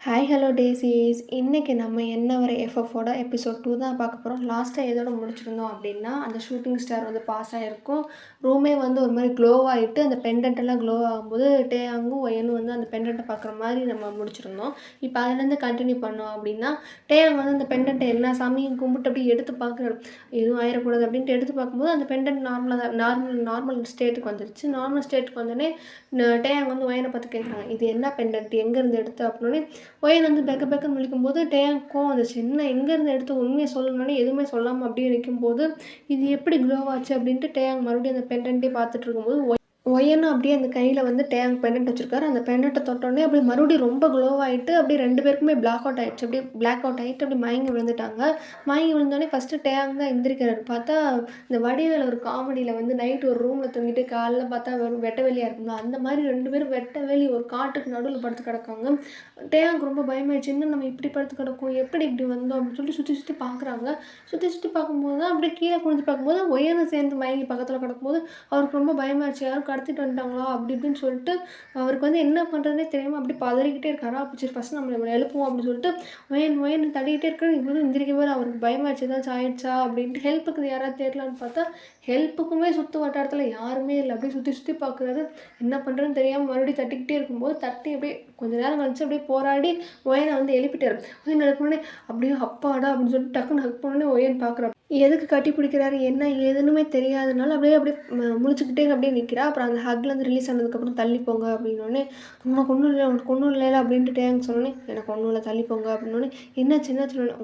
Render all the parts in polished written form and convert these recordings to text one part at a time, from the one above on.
Hi hello டேஸீஸ். இன்றைக்கி நம்ம என்ன வர எஃப்எஃபோட எபிசோட் 2 தான் பார்க்க போகிறோம். லாஸ்ட்டாக எதோட முடிச்சிருந்தோம் அப்படின்னா, அந்த ஷூட்டிங் ஸ்டார் வந்து பாஸ் ஆகிருக்கும். ரூமே வந்து ஒரு மாதிரி க்ளோ ஆகிட்டு அந்த பெண்டன்ட்டெல்லாம் க்ளோ ஆகும்போது டேயாங்கும் ஒயனும் வந்து அந்த பெண்டன்ட்டை பார்க்குற மாதிரி நம்ம முடிச்சிருந்தோம். இப்போ அதுலேருந்து கண்டினியூ பண்ணோம் அப்படின்னா, டேயாங் வந்து அந்த பெண்டன்ட்டை எல்லா சாமியும் கும்பிட்டு அப்படி எடுத்து பார்க்குறாரு. எதுவும் ஆயிடக்கூடாது அப்படின்ட்டு எடுத்து பார்க்கும்போது அந்த பெண்டன்ட் நார்மல் ஸ்டேட்டுக்கு வந்துருச்சு. நார்மல் ஸ்டேட்டுக்கு வந்தோடனே டேயாங் வந்து ஒயனை பார்த்து கேட்குறாங்க, இது என்ன பெண்டன்ட், எங்கேருந்து எடுத்து அப்படின்னே ஒயன் வந்து பெக்கன்னு முழிக்கும்போது டேயாங்க்கு கோவம் வந்துச்சு. என்ன எங்கேருந்து எடுத்து உண்மையை சொல்லணும்னே எதுவுமே சொல்லாமல் அப்படியே நிற்கும்போது, இது எப்படி க்ளோ ஆச்சு அப்படின்ட்டு டேயாங் மறுபடியும் அந்த பெண்டன்ட்டே பார்த்துட்டு இருக்கும்போது ஒயனும் அப்படியே அந்த கையில் வந்து டேயாங் பெண்டன்ட் வச்சுருக்காரு. அந்த பெண்டன்ட்டை தொட்டோடனே அப்படியே மறுபடியும் ரொம்ப க்ளோவாகிட்டு அப்படியே 2 பேருக்குமே பிளாக் அவுட் ஆகிடுச்சு. அப்படியே பிளாக் அவுட் ஆகிட்டு அப்படியே மயங்கி விழுந்துட்டாங்க. மயங்கி விழுந்தோடனே ஃபஸ்ட்டு டேயாங் தான் எந்திரிக்கிறாரு. பார்த்தா இந்த வடிவேல் ஒரு காமெடியில் வந்து நைட்டு ஒரு ரூமில் தூங்கிட்டு காலைல பார்த்தா வெறும் வெட்ட வெளியாக இருக்குங்களா, அந்த மாதிரி 2 பேரும் வெட்ட வெளி ஒரு காட்டுக்கு நடுவில் படுத்து கிடக்காங்க. டேயாங்க்கு ரொம்ப பயமாயிடுச்சு. இன்னும் நம்ம இப்படி படுத்து கிடக்கும், எப்படி இப்படி வந்தோம் அப்படின்னு சொல்லிட்டு சுற்றி பார்க்குறாங்க. சுற்றி பார்க்கும்போது தான் அப்படியே கீழே குனிஞ்சு பார்க்கும்போது ஒயனும் சேர்ந்து மயங்கி பக்கத்தில் கிடக்கும்போது அவருக்கு ரொம்ப பயமாயிடுச்சு. யாரும் கடத்திட்டு வந்துட்டாங்களா அப்படி இப்படின்னு சொல்லிட்டு அவருக்கு வந்து என்ன பண்ணுறதுனே தெரியாமல் அப்படி பதறிக்கிட்டே இருக்காரா. அப்படி சரி ஃபஸ்ட் நம்ம எழுப்புவோம் அப்படின்னு சொல்லிட்டு ஒயன் தள்ளிக்கிட்டே இருக்காரு. இவரும் எந்திரிக்கவே அவருக்கு பயமாயிடுச்சு, ஏதாச்சும் ஆயிடுச்சா அப்படின்ட்டு ஹெல்ப்புக்கு யாராவது தேடலான்னு பார்த்தா ஹெல்ப்புக்குமே சுற்று வட்டாரத்தில் யாருமே இல்லை. அப்படியே சுற்றி பார்க்குறாரு. என்ன பண்ணுறதுன்னு தெரியாமல் மறுபடியும் தட்டிக்கிட்டே இருக்கும்போது தட்டி அப்படியே கொஞ்சம் நேரம் கழிச்சு அப்படியே போராடி ஒயனை வந்து எழுப்பிட்டார். ஒயன் எழுப்பினோடனே அப்படியே அப்பாடா அப்படின்னு சொல்லிட்டு டக்குன்னு ஹக் பண்ணோடனே ஒயன் பார்க்குறாரு. எதுக்கு கட்டி பிடிக்கிறாரு என்ன ஏதுன்னுமே தெரியாதனால அப்படியே முழிச்சுக்கிட்டே அப்படியே நிற்கிறா. அப்புறம் அந்த ஹக்லேருந்து ரிலீஸ் ஆனதுக்கப்புறம் தள்ளி போங்க அப்படின்னோடனே, உனக்கு ஒன்றும் இல்லை அப்படின்ட்டு டேயாங் சொன்னோன்னே, எனக்கு ஒன்றும் இல்லை தள்ளி போங்க அப்படின்னோடனே, என்னாச்சு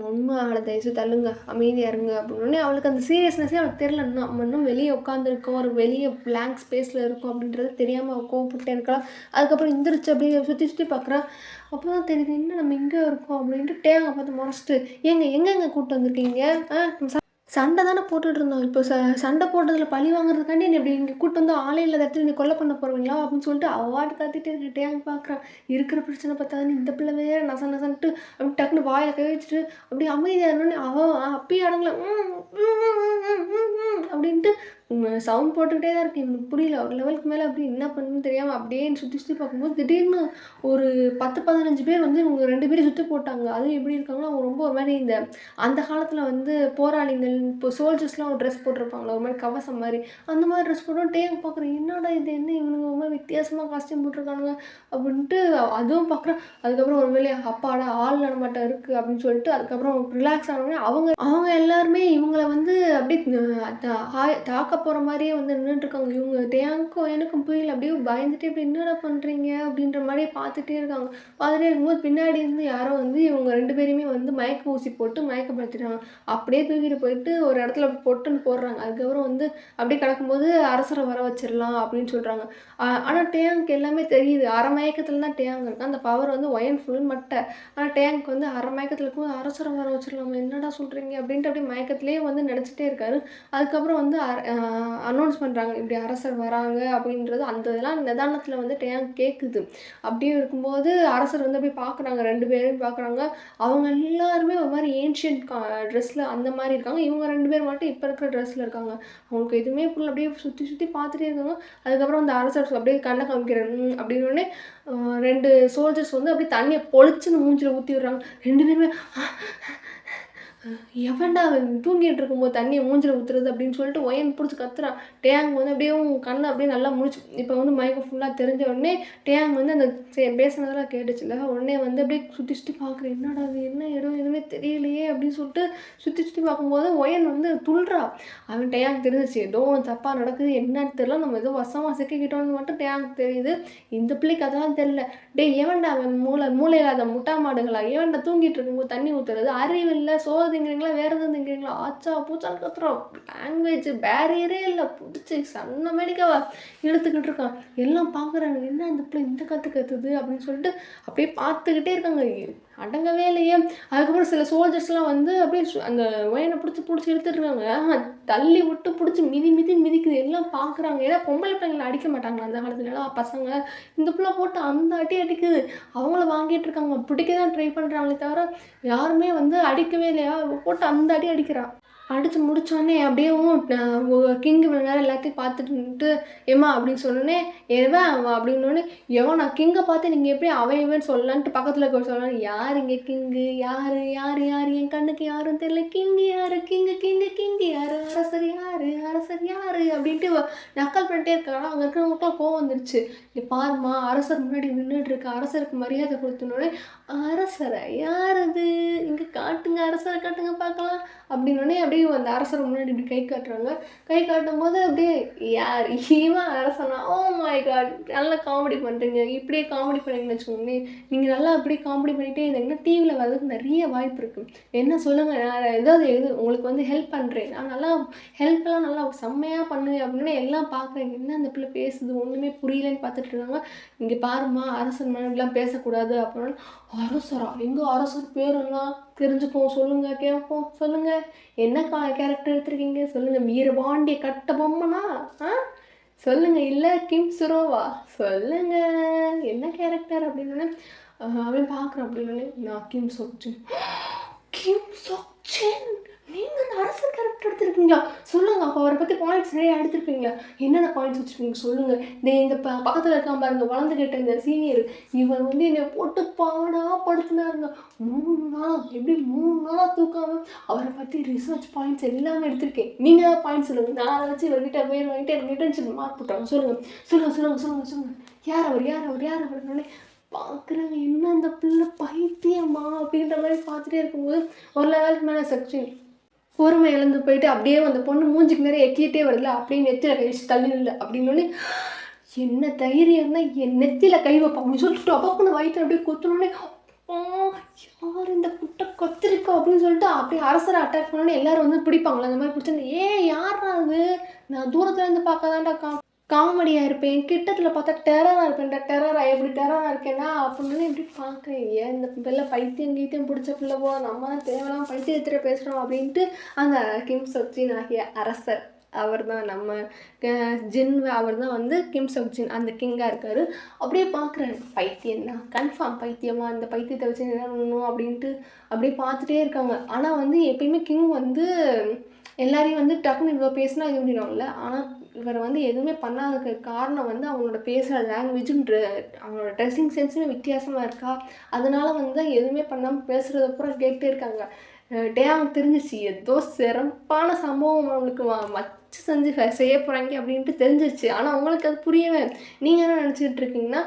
ஒன்றும் ஆகலை தயவுசு தள்ளுங்க அமைதியாக இருங்க அப்படின்னோடனே அவளுக்கு அந்த சீரியஸ்னஸே அவளுக்கு தெரியல. நம்ம இன்னும் வெளியே உட்காந்துருக்கோம், ஒரு வெளியே பிளாங்க் ஸ்பேஸில் இருக்கும் அப்படின்றது தெரியாமல் அவள் கோவப்பட்டே இருக்கலாம். அதுக்கப்புறம் எந்திரிச்சு அப்படியே சுற்றி பார்க்குறா. அப்போ தான் தெரியுது இன்னும் நம்ம இங்கே இருக்கோம் அப்படின்ட்டு டேயாங்கை பார்த்து முறைச்சிட்டு, எங்கெங்கே கூப்பிட்டு வந்திருக்கீங்க, சண்டை தானே போட்டுட்டு இருந்தோம். இப்போ சண்டை போட்டதில் பழி வாங்குறதுக்காண்டி நீ இப்படி இங்கே கூட்டு வந்து ஆளே இல்லாத இடத்துல நீ கொலை பண்ண போகிறீங்களா அப்படின்னு சொல்லிட்டு அவார்டு கத்திட்டே இருக்கிட்டேங்க பார்க்குறான். இருக்கிற பிரச்சனை பார்த்தாது இந்த பிள்ளை வேறு நசன்ட்டு அப்படி டக்குன்னு வாயை கை வச்சுட்டு அப்படியே அமைதியாக இருந்தோடனே அப்பயே அடங்கல அப்படின்ட்டு சவுண்ட் போட்டுக்கிட்டே தான் இருக்கு. எனக்கு புரியல ஒரு லெவலுக்கு மேலே அப்படி என்ன பண்ணுன்னு தெரியாமல் அப்படியே சுற்றி பார்க்கும்போது திடீர்னு ஒரு 10-15 பேர் வந்து இவங்க 2 பேரும் சுற்றி போட்டாங்க. அதுவும் எப்படி இருக்காங்கன்னா அவங்க ரொம்ப ஒரு மாதிரி இந்த அந்த காலத்தில் வந்து போராளிகள் இப்போ சோல்ஜர்ஸ்லாம் ஒரு ட்ரெஸ் போட்டிருப்பாங்களா ஒரு மாதிரி கவசம் மாதிரி, அந்த மாதிரி ட்ரெஸ் போட்டோம். டேயாங் பார்க்குறேன் என்னடா இது என்ன இவனுங்க ஒரு மாதிரி வித்தியாசமாக காஸ்டியூம் போட்டிருக்கானுங்க அப்படின்ட்டு அதுவும் பார்க்குறேன். அதுக்கப்புறம் ஒரு வேலையை அப்பாடா ஆள் நடமாட்டம் இருக்குது அப்படின்னு சொல்லிட்டு அதுக்கப்புறம் ரிலாக்ஸ் ஆனோடனே அவங்க எல்லாருமே இவங்கள வந்து அப்படியே தாக்க போகிற மாதிரியே வந்து நின்றுட்டுருக்காங்க. இவங்க டேயாங்க்கும் எனக்கும் புரியல. அப்படியே பயந்துட்டு இப்படி என்னடா பண்ணுறீங்க அப்படின்ற மாதிரியே பார்த்துட்டே இருக்காங்க. பார்த்துட்டே இருக்கும்போது பின்னாடி இருந்து யாரோ வந்து இவங்க 2 பேரையுமே வந்து மயக்க ஊசி போட்டு மயக்கப்படுத்திட்டாங்க. அப்படியே தூக்கிட்டு போயிட்டு ஒரு இடத்துல பொட்டுன்னு போடுறாங்க. அதுக்கப்புறம் வந்து அப்படியே கிடக்கும்போது அரசரை வர வச்சிடலாம் அப்படின்னு சொல்கிறாங்க. ஆனால் டேயாங்க்கு எல்லாமே தெரியுது. அரை மயக்கத்தில் தான் டேயாங் இருக்கான். அந்த பவர் வந்து ஒயன் ஃபுல் மட்டை. ஆனால் டேயாங்க்கு வந்து அரை மயக்கத்தில் இருக்கும்போது அரசரை வர வச்சிடலாமா என்னடா சொல்கிறீங்க அப்படின்ட்டு அப்படியே மயக்கத்திலேயே வந்து நினச்சிட்டே இருக்காரு. அதுக்கப்புறம் வந்து அனௌன்ஸ் பண்ணுறாங்க இப்படி அரசர் வராங்க அப்படின்றது. அந்த இதெல்லாம் நிதானத்தில் வந்து டேயாங் கேட்குது. அப்படியே இருக்கும்போது அரசர் வந்து அப்படியே பார்க்குறாங்க, 2 பேரையும் பார்க்குறாங்க. அவங்க எல்லாருமே ஒரு மாதிரி ஏன்ஷியன்ட் ட்ரெஸ்ஸில் அந்த மாதிரி இருக்காங்க. இவங்க 2 பேர் மட்டும் இப்போ இருக்கிற ட்ரெஸ்ஸில் இருக்காங்க. அவங்களுக்கு எதுவுமே புரியல. அப்படியே சுற்றி பார்த்துட்டே இருக்காங்க. அதுக்கப்புறம் அந்த அரசர் அப்படியே கண்ணை காமிக்கிறாரு அப்படின்னோடனே 2 சோல்ஜர்ஸ் வந்து அப்படியே தண்ணியை பொழிச்சுன்னு மூஞ்சில் ஊற்றி விடுறாங்க. 2 பேருமே எவன்டா அவன் தூங்கிட்டு இருக்கும்போது தண்ணியை மூஞ்சில் ஊற்றுறது அப்படின்னு சொல்லிட்டு ஒயன் பிடிச்சி கத்துறான். டேயாங் வந்து அப்படியே கண்ணை அப்படியே நல்லா முடிச்சு இப்போ வந்து மயக்கம் ஃபுல்லாக தெரிஞ்ச உடனே டேயாங் வந்து அந்த பேசுனதெல்லாம் கேட்டுச்சுல உடனே வந்து அப்படியே சுற்றி பார்க்குறேன் என்னடா அது என்ன இடம் எதுவுமே தெரியலையே அப்படின்னு சொல்லிட்டு சுற்றி பார்க்கும்போது ஒயன் வந்து துள்ளுறா. அவன் டேயாங் தெரிஞ்சிச்சு ஏதோ தப்பாக நடக்குது என்னன்னு தெரியல, நம்ம ஏதோ வசமாக சிக்கிக்கிட்டோன்னு மட்டும் டேயாங் தெரியுது. இந்த பிள்ளைக்கு அதெல்லாம் தெரியல. ஏவன்டா அவன் மூளை இல்லாத முட்டா மாடுங்களா, ஏவன்டா தூங்கிட்டு இருக்கும்போது தண்ணி ஊற்றுறது, அறிவில்லை திங்கிறீங்களா வேறு எதுவும் திங்கிறீங்களா ஆச்சா பூச்சான்னு கத்துறோம். லாங்குவேஜ் பேரியரே இல்லை, பிடிச்சி சன்ன மேடிக்காவா இழுத்துக்கிட்டு இருக்கான். எல்லாம் பார்க்குறாங்க என்ன இந்த பிள்ளை இந்த கற்றுது அப்படின்னு சொல்லிட்டு அப்படியே பார்த்துக்கிட்டே இருக்காங்க. அடங்கவே இல்லையே. அதுக்கப்புறம் சில சோல்ஜர்ஸ்லாம் வந்து அப்படியே அந்த ஒயனை பிடிச்சி இழுத்துட்டு இருக்காங்க. தள்ளி விட்டு பிடிச்சி மிதிக்குது. எல்லாம் பார்க்குறாங்க. ஏன்னா பொம்பளை பிள்ளைங்களை அடிக்க மாட்டாங்களா அந்த காலத்துலலாம் பசங்க. இந்த பிள்ளை போட்டு அந்த அடிக்குது. அவங்கள வாங்கிட்டு இருக்காங்க. பிடிக்க தான் ட்ரை பண்ணுறாங்களே தவிர யாருமே வந்து அடிக்கவே இல்லையா, போட்டு அந்த அடிக்கிறான். அடிச்சு முடிச்சோடனே அப்படியேவும் கிங் இவ்வளோ நேரம் எல்லாத்தையும் பார்த்துட்டு நின்னுட்டு, "ஏம்மா" அப்படின்னு சொன்னோடனே, "எவன் அவன்?" அப்படின்னோடனே, "எவன் நான் கிங்கை பார்த்து நீங்கள் எப்படி அவன் இவன் சொல்லலான்ட்டு பக்கத்தில் இருக்க சொல்லலாம். யார் இங்கே கிங்கு? யார் யார் யார் என் கண்ணுக்கு யாரும் தெரியல. கிங்கு யார்? கிங்கு கிங்கு கிங்கு யார்? அரசர் யார்? அரசர் யார்?" அப்படின்ட்டு நக்கல் பண்ணிட்டே இருக்காங்க. அங்கே இருக்கிறவங்களுக்குலாம் கோவம் வந்துருச்சு. "இங்கே பாருமா, அரசர் முன்னாடி நின்றுட்டு இருக்க, அரசருக்கு மரியாதை கொடுத்தனோடனே, அரசரா? யார் அது? இங்கே காட்டுங்க, அரசரை காட்டுங்க பார்க்கலாம்." அப்படின்னோடனே அப்படியே அந்த அரசர் முன்னாடி இப்படி கை காட்டுறாங்க. கை காட்டும் போது அப்படியே, யார் இவன் அரசனா? ஓ மை காட், நல்லா காமெடி பண்ணுறீங்க. இப்படியே காமெடி பண்ணீங்கன்னு வச்சுக்கோங்களேன், நீங்கள் நல்லா அப்படியே காமெடி பண்ணிகிட்டே இருந்தீங்கன்னா டிவியில் வர்றதுக்கு நிறைய வாய்ப்பு இருக்குது. என்ன சொல்லுங்கள், நான் ஏதாவது உங்களுக்கு வந்து ஹெல்ப் பண்ணுறேன், நான் நல்லா ஹெல்ப்லாம் நல்லா செம்மையாக பண்ணுவேன் அப்படின்னு எல்லாம் பார்க்குறேன். என்ன அந்த பிள்ளை பேசுது, ஒன்றுமே புரியலன்னு பார்த்துட்டு இருக்காங்க. இங்கே பாருமா, அரசர் முன்னாடிலாம் பேசக்கூடாது அப்படின்னு. அரசரா? எங்கே அரசர் பேரெல்லாம் தெரிஞ்சுப்போம், சொல்லுங்கள், கேட்போம், சொல்லுங்கள். என்ன கேரக்டர் எடுத்திருக்கீங்க சொல்லுங்கள். வீரபாண்டிய கட்ட பொம்மனா? சொல்லுங்கள். இல்லை கிம் சுரோவா? சொல்லுங்கள், என்ன கேரக்டர் அப்படின்னு. அவன் பார்க்குறான். அப்படின்னு நான் கிம் சோக்ஜின். கிம் சோக்ஜின், நீங்கள் அந்த அரசர் கேரக்டர் எடுத்துருக்கீங்களா? சொல்லுங்கள். அப்போ அவரை பற்றி பாயிண்ட்ஸ் நிறைய எடுத்துருப்பீங்களா? என்னென்ன பாயிண்ட்ஸ் வச்சுருக்கீங்க சொல்லுங்கள். இந்த பக்கத்தில் இருக்கான் பாருங்க, வளர்ந்து கேட்ட இந்த சீனியர், இவர் வந்து என்னை போட்டு படுத்தினாருங்க. 3 நாள், எப்படி 3 நாளாக தூக்காமல் அவரை பற்றி ரிசர்ச் பாயிண்ட்ஸ் எல்லாமே எடுத்திருக்கேன். நீங்கள் தான் பாயிண்ட்ஸ் சொல்லுங்கள். நான் அதை வச்சு இவர்கிட்ட பேர் வாங்கிட்டு எனக்கு இன்டர்ன்ஷிப் மார்க் போட்டாங்க. சொல்லுங்கள் சொல்லுங்கள் சொல்லுங்கள் சொல்லுங்கள் சொல்லுங்கள். யார் அவர்? யார் அவர்? யார் அவர்னே பார்க்குறாங்க. என்ன அந்த பிள்ளை பைத்தியமா அப்படின்ற மாதிரி பார்த்துட்டே இருக்கும்போது ஒரு லெவலுக்கு மேலே செக்ஷன் பொறுமை இழந்து போயிட்டு அப்படியே அந்த பொண்ணு மூஞ்சிக்கு நிறைய எக்கிட்டே வருதுல, அப்படியே நெத்தியில் கை வச்சு தள்ளி இல்லை அப்படின்னு. என்ன தைரியம் தான் என் நெத்தியில் கை வைப்போம் அப்படின்னு சொல்லிட்டு டொபக்குன்னு வயிற்று அப்படியே கொத்தணுன்னே, யார் இந்த குட்டை கொத்திருக்கோம் அப்படின்னு சொல்லிட்டு அப்படியே அரசரை அட்டாக் பண்ணோன்னே எல்லாரும் வந்து பிடிப்பாங்களே. அந்த மாதிரி பிடிச்சிருந்து, யாரா அது? நான் தூரத்துல இருந்து பார்க்க தான்டா காமெடியாக இருப்பேன், கிட்டத்தில் பார்த்தா டெரராக இருப்பேன்டா. டெரரா? எப்படி டெரராக இருக்கேன்னா அப்படின்னு எப்படி பார்க்குறேன். ஏன் இந்த பிள்ளை பைத்தியம் கீத்தியம் பிடிச்ச பிள்ளைவோ, நம்ம தான் தேவையில்லாமல் பைத்தியத்தில் பேசுகிறோம் அப்படின்ட்டு அந்த கிம் சோக்ஜின் ஆகிய அரசர், அவர் தான் நம்ம ஜின், அவர் தான் வந்து கிம் சோக்ஜின் அந்த கிங்காக இருக்கார். அப்படியே பார்க்குறேன், பைத்தியம் தான் கன்ஃபார்ம், பைத்தியமாக இந்த பைத்தியத்தை வச்சு என்ன பண்ணணும் அப்படின்ட்டு அப்படியே பார்த்துட்டே இருக்காங்க. ஆனால் வந்து எப்பயுமே கிங் வந்து எல்லாரையும் வந்து டக்குன்னு இவ்வளோ பேசினா இது பண்ணிடுவாங்கல்ல. ஆனால் இவர் வந்து எதுவுமே பண்ணாததுக்கு காரணம் வந்து அவங்களோட பேசுகிற லாங்குவேஜுன்ற அவங்களோட ட்ரெஸ்ஸிங் சென்ஸுமே வித்தியாசமாக இருக்கா. அதனால வந்து எதுவுமே பண்ணாமல் பேசுகிறத அப்புறம் கேட்டே இருக்காங்க. அவங்களுக்கு தெரிஞ்சிச்சு ஏதோ சிறப்பான சம்பவம் அவங்களுக்கு வச்சு செஞ்சு செய்ய போகிறாங்க அப்படின்ட்டு தெரிஞ்சிருச்சு. ஆனால் அவங்களுக்கு அது புரியவே. நீங்கள் என்ன நினச்சிக்கிட்டு இருக்கீங்கன்னா,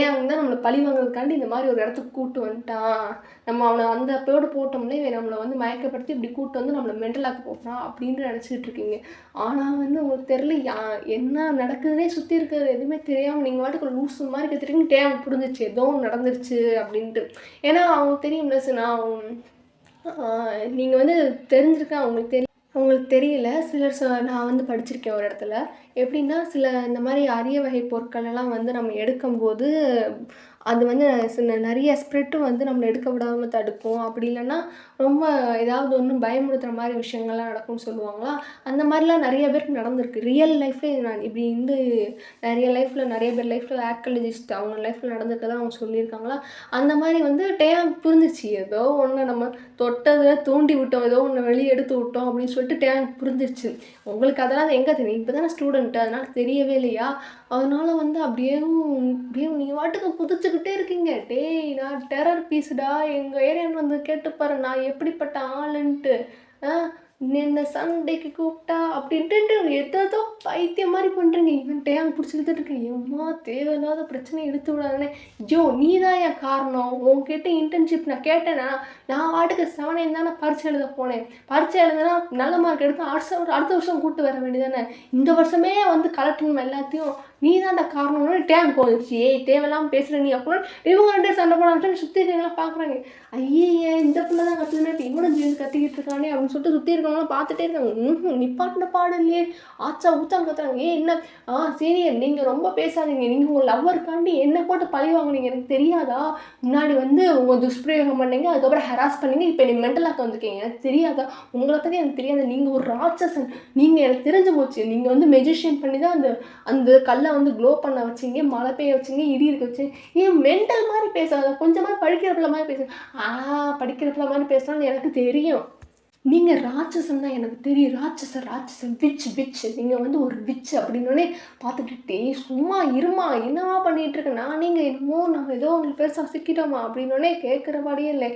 அவங்க தான் நம்மளை பழி வாங்குறதுக்காண்டி இந்த மாதிரி ஒரு இடத்துக்கு கூப்பிட்டு வந்துட்டான், நம்ம அவனை அந்த பேரோடு போட்டோம்னே நம்மளை வந்து மயக்கப்படுத்தி இப்படி கூப்பிட்டு வந்து நம்மளை மென்டலாக்க போகிறான் அப்படின்ட்டு நினச்சிக்கிட்டு இருக்கீங்க. ஆனால் வந்து உங்களுக்கு தெரியல என்ன நடக்குதுன்னே, சுற்றி இருக்கிறது எதுவுமே தெரியாமல் நீங்கள் வாட்டுக்கு லூசு மாதிரி கற்றுட்டீங்க. அவங்களுக்கு புரிஞ்சிச்சு ஏதோ நடந்துருச்சு அப்படின்ட்டு. ஏன்னா அவங்களுக்கு தெரியும் ப்ளஸ் நீங்கள் வந்து தெரிஞ்சிருக்கேன் உங்களுக்கு தெரியல. சிலர் நான் வந்து படிச்சிருக்கேன் ஒரு இடத்துல. எப்படின்னா இந்த மாதிரி அரிய வகை பொருட்கள் எல்லாம் வந்து நம்ம எடுக்கும்போது அது வந்து நிறைய ஸ்ப்ரிட்டும் வந்து நம்மளை எடுக்க விடாமல் தடுக்கும். அப்படி இல்லைன்னா ரொம்ப ஏதாவது ஒன்று பயமுறுத்துகிற மாதிரி விஷயங்கள்லாம் நடக்கும்னு சொல்லுவாங்களா. அந்த மாதிரிலாம் நிறைய பேருக்கு நடந்திருக்கு. ரியல் லைஃப்லேயே நான் இப்படி நிறைய லைஃப்பில் நிறைய பேர் லைஃப்பில் ஆர்கியாலஜிஸ்ட் அவங்க லைஃப்பில் நடந்துக்கதான் அவங்க சொல்லியிருக்காங்களா. அந்த மாதிரி வந்து புரிஞ்சிச்சு ஏதோ ஒன்று நம்ம தொட்டதில் தூண்டி விட்டோம், ஏதோ ஒன்று வெளியே எடுத்து விட்டோம் அப்படின்னு சொல்லிட்டு புரிஞ்சிருச்சு. உங்களுக்கு அதெல்லாம் எங்கே தெரியும்? இப்போ தானே ஸ்டூடெண்ட்டு, அதனால் தெரியவே இல்லையா? அதனால வந்து அப்படியே நீங்கள் வாட்டுக்கு குதிச்சுக்கிட்டே இருக்கீங்க. டேய் நான் டெரர் பீஸுடா, எங்கள் ஏரியான்னு வந்து கேட்டுப்பாரு நான் எப்படிப்பட்ட ஆளுன்ட்டு. என்ன சண்டைக்கு கூப்பிட்டா அப்படின்ட்டு எதோ பைத்தியம் மாதிரி பண்ணுறீங்க. இவன் டேங்க பிடிச்சி இழுத்துட்டு இருக்கேன். எம்மா தேவையில்லாத பிரச்சனையை இழுத்து விடாதுன்னே. ஜோ நீ தான் என் காரணம். உங்ககிட்ட இன்டர்ன்ஷிப் நான் கேட்டேன்னா நான் வாட்டுக்கு 7 தானே பரீட்சை எழுத போனேன். பரீட்சை எழுதுனா நல்ல மார்க் எடுத்து அடுத்த வருஷம் கூப்பிட்டு வர வேண்டியதானே. இந்த வருஷமே வந்து கலெக்டர் எல்லாத்தையும் நீ தான்டா காரணம்னு டேங்க் போச்சு. தேவையில்லாமல் பேசுகிற நீ அப்படின்னு இவங்க 2 சண்டை போடான்னு சுற்றி இருக்கவங்களாம் பார்க்குறாங்க. ஐயே இந்த பிள்ளை தான் கற்றுக்கிட்டு இவனும் சேர்ந்து கத்திக்கிட்டு இருக்கானே அப்படின்னு சொல்லிட்டு சுற்றி இருக்கவங்களாம் பார்த்துட்டே இருக்காங்க. நிப்பாட்டின பாடு இல்லையே, ஆச்சா ஊச்சாங்க கத்துறாங்க. என்ன சீனியர் நீங்கள் ரொம்ப பேசாதீங்க, நீங்கள் உங்கள் லவ்வருக்காண்டி என்ன போட்டு பழி வாங்கினீங்க எனக்கு தெரியாதா? முன்னாடி வந்து உங்கள் துஷ்பிரயோகம் பண்ணீங்க, அதுக்கப்புறம் ஹராஸ் பண்ணீங்க, இப்போ நீ மென்டலாக வந்துருக்கீங்க எனக்கு தெரியாதா? உங்களை பற்றி எனக்கு தெரியாது, நீங்கள் ஒரு ராட்சசன், நீங்கள் எனக்கு தெரிஞ்சு போச்சு. நீங்கள் வந்து மெஜிஷியன் பண்ணி தான் அந்த கல்லை வந்து க்ளோ பண்ண வச்சிங்க, மழை பெய்ய வச்சிங்க, இடி இருக்க வச்சிங்க. ஏன் மென்டல் மாதிரி பேசாத, கொஞ்சமாக படிக்கிற பிள்ளை மாதிரி பேசுங்க. படிக்கிற பிள்ளை மாதிரி பேசலாம்னு எனக்கு தெரியும். நீங்கள் ராட்சசன் தான் எனக்கு தெரியும், ராட்சசன் விச் நீங்கள் வந்து ஒரு விச் அப்படின்னோடனே பார்த்துட்டு, டேய் சும்மா இருமா, என்னவா பண்ணிகிட்டு இருக்க, நீங்கள் என்னமோ நம்ம ஏதோ உங்களுக்கு பெருசாக சிக்கிட்டோமா அப்படின்னோடனே கேட்குறபாடியே இல்லை.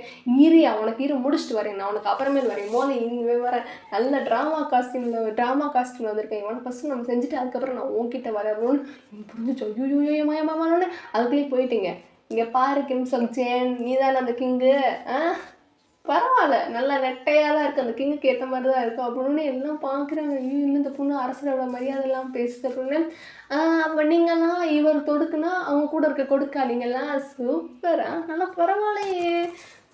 ஈரியா உனக்கு முடிச்சுட்டு வரேன், நான் உனக்கு அப்புறமேல் வரேன், இங்கே வரேன், நல்ல ட்ராமா காஸ்டியூம் வந்திருக்கேன், உனக்கு ஃபஸ்ட்டு நம்ம செஞ்சுட்டு அதுக்கப்புறம் நான் உன்கிட்ட வரேன் அப்படின்னு புரிஞ்சிச்சோ. ஐயோ மயமானோடனே அதுக்குள்ளேயே போயிட்டீங்க. இங்கே பாரு கிம் சக் சேன், நீ தானே அந்த கிங்கு, பரவாயில்ல, நல்லா நெட்டையாக தான் இருக்குது, அந்த கிங்குக்கு ஏற்ற மாதிரி தான் இருக்கும் அப்படின்னு எல்லாம் பார்க்குறாங்க. இன்னும் இந்த பொண்ணு அரசரோட மரியாதை எல்லாம் பேசுது அப்படின்னு. அப்போ நீங்கள்லாம் இவர் தொடுக்குன்னா அவங்க கூட இருக்க கொடுக்காதீங்கெல்லாம் சூப்பராக நல்லா பரவாயில்லையே.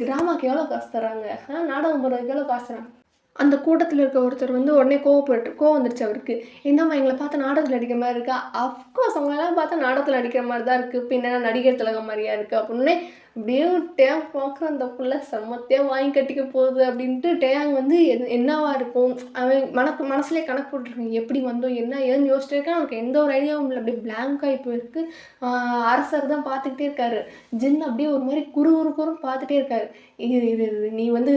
ட்ராமாக்கு எவ்வளோ காசு தராங்க, நாடகம் போடுறதுக்கு எவ்வளோ காசு தராங்க. அந்த கூட்டத்தில் இருக்க ஒருத்தர் வந்து உடனே கோவம் வந்துருச்சு அவருக்கு. என்னம்மா எங்களை பார்த்தா நாடகத்தில் அடிக்கிற மாதிரி இருக்கா? அஃப்கோர்ஸ் அவங்களெல்லாம் பார்த்தா நாடகத்தில் அடிக்கிற மாதிரி தான் இருக்குது, பின்ன நடிகர் திலகம் மாதிரியா இருக்குது அப்படின்னு. அப்படியே டேங் பார்க்குற அந்த புள்ள செம்மத்தையாக வாங்கி கட்டிக்க போகுது அப்படின்ட்டு டேங் வந்து என்னவா இருக்கும் அவன் மனசுலேயே கணக்கு போட்டுருக்கேன், எப்படி வந்தோம் என்ன ஏதுன்னு யோசிச்சுட்டு இருக்கேன். அவனுக்கு எந்த ஒரு ஐடியாவும் இல்லை, அப்படியே பிளாங்க் ஆகி போயிருக்கு. அரசர் தான் பார்த்துக்கிட்டே இருக்காரு. ஜின் அப்படியே ஒரு மாதிரி குறுன்னு பார்த்துட்டே இருக்காரு. இது நீ வந்து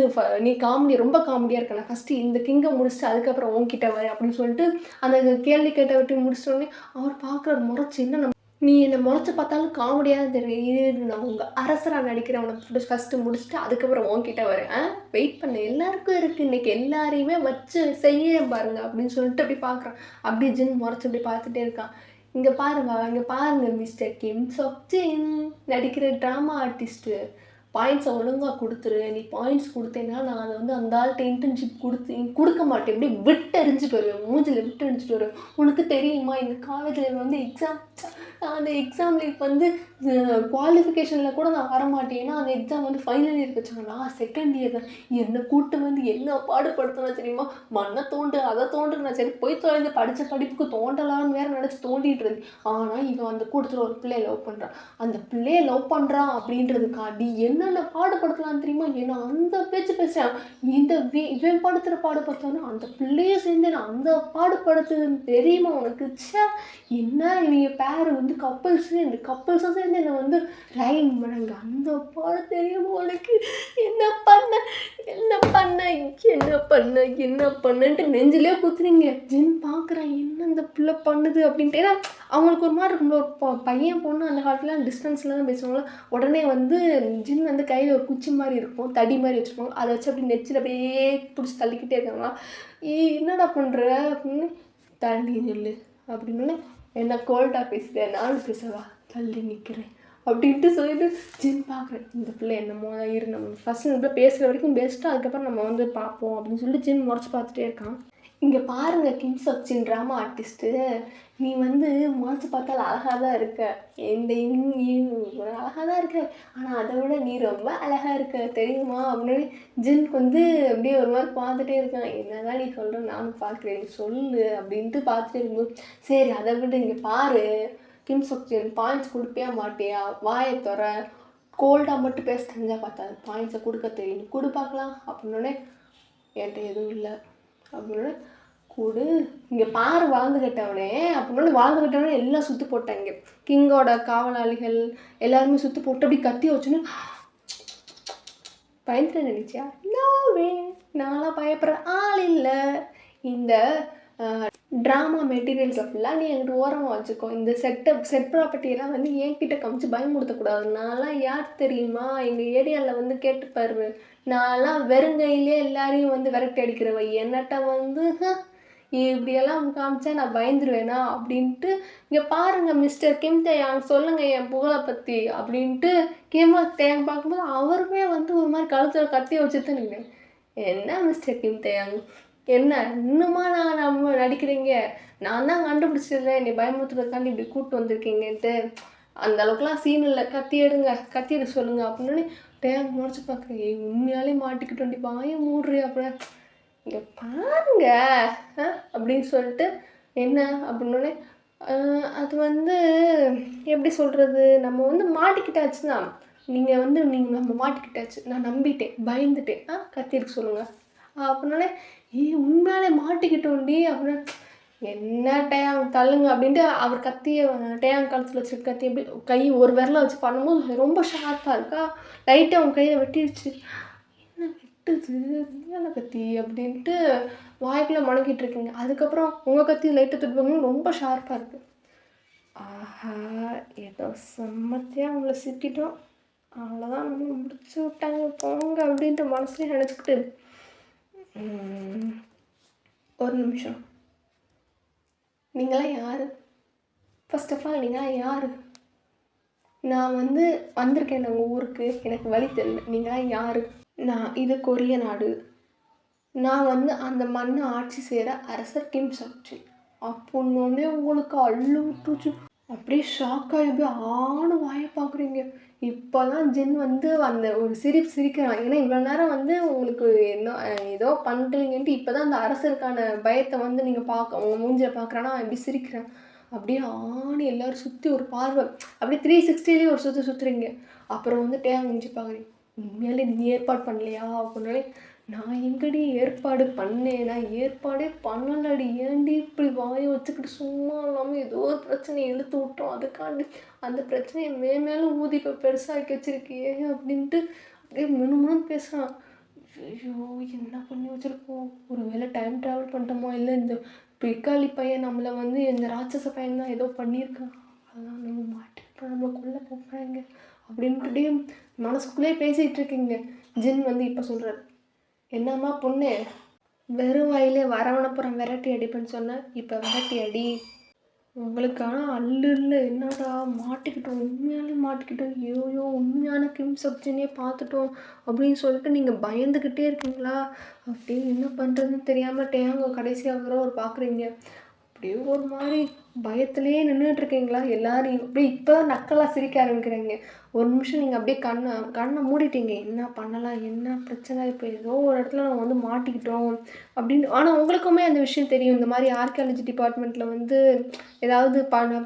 நீ ரொம்ப காமெடியாக இருக்க, நான் ஃபஸ்ட்டு இந்த கிங்கை முடிச்சுட்டு அதுக்கப்புறம் உன்கிட்ட வரேன் அப்படின்னு சொல்லிட்டு அந்த கேள்வி கேட்ட விட்டு முடிச்சிட்டோடனே அவர் பார்க்குற முறைச்சி என்ன, நீ என்னை முறைச்சி பார்த்தாலும் காமெடியாக தான் தெரியும், நான் உங்கள் அரசராக நடிக்கிறேன், உனக்கு ஃபஸ்ட்டு முடிச்சுட்டு அதுக்கப்புறம் உன்கிட்ட வரேன், வெயிட் பண்ண, எல்லாருக்கும் இருக்குது, இன்றைக்கி எல்லாரையுமே வச்சு செய்ய பாருங்க அப்படின்னு சொல்லிட்டு அப்படி பார்க்குறான். அப்படியே ஜின் முறைச்சி அப்படி பார்த்துட்டே இருக்கான். இங்கே பாருங்க மிஸ்டர் கிம் சக் சேன் நடிக்கிற ட்ராமா ஆர்டிஸ்ட்டு, பாயிண்ட்ஸை ஒழுங்காக கொடுத்துரு, நீ பாயிண்ட்ஸ் கொடுத்தேன்னா நான் அதை வந்து அந்த ஆள்கிட்ட இன்டர்ன்ஷிப் கொடுக்க மாட்டேன், எப்படி விட்டெறிஞ்சிட்டு வருவேன், மூஞ்சில் விட்டெறிஞ்சிட்டு வருவேன். உனக்கு தெரியுமா இந்த காலேஜில் வந்து அந்த எக்ஸாமில் வந்து குவாலிஃபிகேஷனில் கூட நான் வரமாட்டேன், ஏன்னா அந்த எக்ஸாம் வந்து ஃபைனல் இயர் வச்சாங்க, நான் செகண்ட் இயர் தான், என்னை கூட்டு வந்து என்ன பாடுபடுத்தினா தெரியுமா, மண்ணை தோண்டு அதை தோண்டு, நான் சரி போய் தொலைந்து படித்த படிப்புக்கு தோண்டலான்னு வேறு நினச்சி தோண்டிகிட்டு இருந்து. ஆனால் இவன் அந்த கூட்டத்தில் ஒரு பிள்ளையை லவ் பண்ணுறான், அந்த பிள்ளையை லவ் பண்ணுறான் அப்படின்றதுக்காண்டி என்னென்ன பாடுபடுத்தலாம் தெரியுமா, ஏன்னா அந்த பேச்சு பேசுகிறேன், இவன் பாடுபடுத்தானோ அந்த பிள்ளையை சேர்ந்து நான் அந்த பாடுபடுத்துதுன்னு தெரியுமா உனக்கு? என்ன இவங்க பேர் வந்து கப்பல்ஸும் சேர்ந்து என்னை வந்து ரைன் பண்ணாங்க, அந்த பாடம் தெரியுமா உனக்கு? என்ன பண்ணன்ட்டு நெஞ்சிலே குத்துறீங்க. ஜின் பார்க்குறேன் என்ன இந்த பிள்ளை பண்ணுது அப்படின்ட்டு. ஏன்னா அவங்களுக்கு ஒரு மாதிரி இருக்கும்ல, ஒரு பையன் பொண்ணு அந்த காலத்தில் டிஸ்டன்ஸில் தான் பேசுவாங்களோ, உடனே வந்து ஜின் வந்து கையில் ஒரு குச்சி மாதிரி இருக்கும், தடி மாதிரி வச்சுருப்பாங்க, அதை வச்சு அப்படி நெச்சில் அப்படியே பிடிச்சி தள்ளிக்கிட்டே இருக்காங்களா. என்னடா பண்ணுற அப்படின்னு, தள்ளி நில்லு அப்படின்னு. என்ன கோல்டாக பேசுகிறேன், நானும் பேசவா, தள்ளி நிற்கிறேன் அப்படின்ட்டு சொல்லிட்டு ஜின் பார்க்குறேன். இந்த பிள்ளை என்னமோ நம்ம ஃபஸ்ட்டு இந்த பிள்ளை பேசுகிற வரைக்கும் பெஸ்ட்டாக, அதுக்கப்புறம் நம்ம வந்து பார்ப்போம் அப்படின்னு சொல்லிட்டு ஜின் முறைச்சி பார்த்துட்டே இருக்கான். இங்கே பாருங்கள் கிம் சக் சேன் ட்ராமா ஆர்டிஸ்ட்டு, நீ வந்து முறைச்சி பார்த்தாலும் அழகாக தான் இருக்க, அழகாக தான் இருக்க, ஆனால் அதை விட நீ ரொம்ப அழகாக இருக்க தெரியுமா அப்படின்னு ஜின்க்கு வந்து அப்படியே ஒரு மாதிரி பார்த்துட்டே இருக்கான். என்னதான் நீ சொல்கிற, நானும் பார்க்குறேன் சொல்லு அப்படின்ட்டு பார்த்துட்டே இருக்கும்போது, சரி அதை விட இங்கே பாரு கிம் சக் சேன், பாயிண்ட்ஸ் கொடுப்பியா மாட்டியா, வாயை தர, கோல்டாக மட்டும் பேச தெரிஞ்சால் பார்த்தா பாயிண்ட்ஸை கொடுக்க தெரியும், கொடு பார்க்கலாம் அப்படின்னோடனே என்கிட்ட எதுவும் இல்லை அப்படின்னு. கூடு இங்கே பாரு வாழ்ந்துக்கிட்டவனே அப்படின்னு எல்லாம் சுற்றி போட்டாங்க. கிங்கோட காவலாளிகள் எல்லாருமே சுற்றி போட்டு அப்படி கத்தி வச்சுன்னு பயந்துட்டு நினைச்சியா? நோவே, நான்லாம் பயப்படுற ஆள் இல்லை. இந்த ட்ராமா மெட்டீரியல்ஸை ஃபுல்லாக நீ என்கிட்ட ஓரமாக வச்சுக்கோ, இந்த செட் ப்ராப்பர்ட்டியெல்லாம் வந்து என்கிட்ட காமிச்சு பயமுடுத்தக்கூடாது. நான்லாம் யார் தெரியுமா, எங்கள் ஏரியாவில் வந்து கேட்டுப்பாரு, நான்லாம் வெறுங்கையிலே எல்லாரையும் வந்து விரட்டி அடிக்கிறவ, என்னட்ட வந்து இப்படியெல்லாம் காமிச்சா நான் பயந்துருவேனா அப்படின்ட்டு. இங்கே பாருங்கள் மிஸ்டர் கிம் தேயாங், சொல்லுங்கள் என் புகழை பற்றி அப்படின்ட்டு கிம் தேயாங் பார்க்கும்போது அவருமே வந்து ஒரு மாதிரி கழுத்தில் கத்தியை வச்சுட்டு நிற்கிறேன். என்ன மிஸ்டர் கிம் தேயாங், என்ன இன்னுமா நம்ம நடிக்கிறீங்க, நான் தான் கண்டுபிடிச்சிடுறேன் நீ பயமுறுத்துறதுக்காண்டி இப்படி கூப்பிட்டு வந்திருக்கீங்கன்ட்டு, அந்த அளவுக்குலாம் சீன் இல்லை, கத்தி எடுக்க சொல்லுங்கள் அப்படின்னு. டேங் முடிச்சு பார்க்குறேன், உண்மையாலே மாட்டிக்கிட்டோண்டி, பாய மூடுறி அப்படின்னு. இங்கே பாருங்க அப்படின்னு சொல்லிட்டு என்ன அப்படின்னோடனே, அது வந்து எப்படி சொல்கிறது, நம்ம வந்து மாட்டிக்கிட்டாச்சுன்னா நீங்கள் நம்ம மாட்டிக்கிட்டாச்சு, நான் நம்பிட்டேன் பயந்துட்டேன், கத்தி எடுக்க சொல்லுங்கள் அப்படின்னோடனே, உண்மையாலே மாட்டிக்கிட்டோண்டி அப்படின்னு. என்ன டேயாங் தள்ளுங்க அப்படின்ட்டு அவர் கத்தியை டேயாங் காலத்தில் வச்சுருக்க கத்தி எப்படி கை ஒரு விரலை வச்சு பண்ணும்போது ரொம்ப ஷார்ப்பாக இருக்கா, லைட்டாக அவங்க கையில் வெட்டிடுச்சு. என்ன வெட்டுது நீயான கத்தி அப்படின்ட்டு வாய்க்குள்ளே முடங்கிட்டு இருக்கீங்க. அதுக்கப்புறம் உங்கள் கத்தி லைட்டை துடுப்பாங்க ரொம்ப ஷார்ப்பாக இருக்குது. ஆஹா, ஏதோ செம்மத்தியாக உங்களை சிக்கிட்டோம், அவ்வளோதான் நம்ம முடிச்சு விட்டாங்க போங்க அப்படின்ட்டு மனசுலேயே நினச்சிக்கிட்டு ஒரு நிமிஷம், நீங்களாம் யார்? ஃபர்ஸ்ட் ஆஃப் ஆல் நீங்களாம் யார்? நான் வந்திருக்கேன் உங்கள் ஊருக்கு, எனக்கு வழி தெரியல, நீங்களாம் யார்? இது கொரிய நாடு, நான் அந்த மண்ணை ஆட்சி செய்கிற அரசர் கிம் சாட்சி. அப்போன்னே உங்களுக்கு அள்ளு விட்டுச்சு. அப்படியே ஷாக்காக எப்படி ஆணு வாயை பார்க்குறீங்க. இப்போ தான் ஜின் அந்த ஒரு சிரிக்கிறான். ஏன்னா இவ்வளோ நேரம் உங்களுக்கு என்ன ஏதோ பண்ணுறீங்கன்ட்டு இப்போ தான் அந்த அரசருக்கான பயத்தை நீங்கள் உங்கள் மூஞ்சியை பார்க்குறான்னா எப்படி சிரிக்கிறேன். அப்படியே ஆணி எல்லோரும் சுற்றி ஒரு பார்வை, அப்படியே 360லேயே ஒரு சுற்றுறீங்க. அப்புறம் டேங் மூஞ்சி பார்க்குறீங்க. உண்மையாலே நீ ஏற்பாடு பண்ணலையா அப்படின்னாலே, நான் எங்கடி ஏற்பாடு பண்ணேன், நான் ஏற்பாடே பண்ணலடி, ஏன்டி இப்படி வாயை வச்சுக்கிட்டு சும்மா இல்லாமல் ஏதோ ஒரு பிரச்சனையை இழுத்து விட்டோம், அதுக்காண்டி அந்த பிரச்சனையை மேலும் ஊதி இப்போ பெருசாக்கி வச்சிருக்கியே அப்படின்ட்டு அப்படியே முன்னு பேசுகிறான். ஐயோ, என்ன பண்ணி வச்சுருக்கோம், ஒரு வேளை டைம் ட்ராவல் பண்ணிட்டோமோ, இல்லை இந்த பிக்காளி பையன் நம்மளை இந்த ராட்சச பையன் தான் ஏதோ பண்ணியிருக்கான், அதெல்லாம் நம்ம மாட்டிருப்போம், நம்மளை கொல்ல போகிறாங்க அப்படின்ட்டு மனசுக்குள்ளே பேசிகிட்டு இருக்கீங்க. ஜின் இப்போ சொல்கிறார், என்னம்மா பொண்ணு, வெறும் வாயிலே வரவனப்புறம் விரட்டி அடிப்பேன்னு சொன்னேன், இப்போ விரட்டி அடி. உங்களுக்கான அல்லு இல்லை, என்னடா மாட்டிக்கிட்டோம், உண்மையாலே மாட்டிக்கிட்டோம், ஐயோ உண்மையான கிம் சப்ஜினியே பார்த்துட்டோம் அப்படின்னு சொல்லிட்டு நீங்கள் பயந்துக்கிட்டே இருக்கீங்களா? அப்படின்னு என்ன பண்ணுறதுன்னு தெரியாமல் டேங்க கடைசியாக ஒரு பார்க்குறீங்க. அப்படியே ஒரு மாதிரி பயத்துலேயே நின்றுட்டுருக்கீங்களா எல்லோரும். அப்படியே இப்போ தான் நக்கலாக சிரிக்க ஆரம்பிக்கிறீங்க. ஒரு நிமிஷம் நீங்கள் அப்படியே கண்ணை மூடிட்டீங்க, என்ன பண்ணலாம், என்ன பிரச்சனை, இப்போ ஏதோ ஒரு இடத்துல நம்ம மாட்டிக்கிட்டோம் அப்படின்னு. ஆனால் உங்களுக்குமே அந்த விஷயம் தெரியும், இந்த மாதிரி ஆர்கியாலஜி டிபார்ட்மெண்ட்டில் ஏதாவது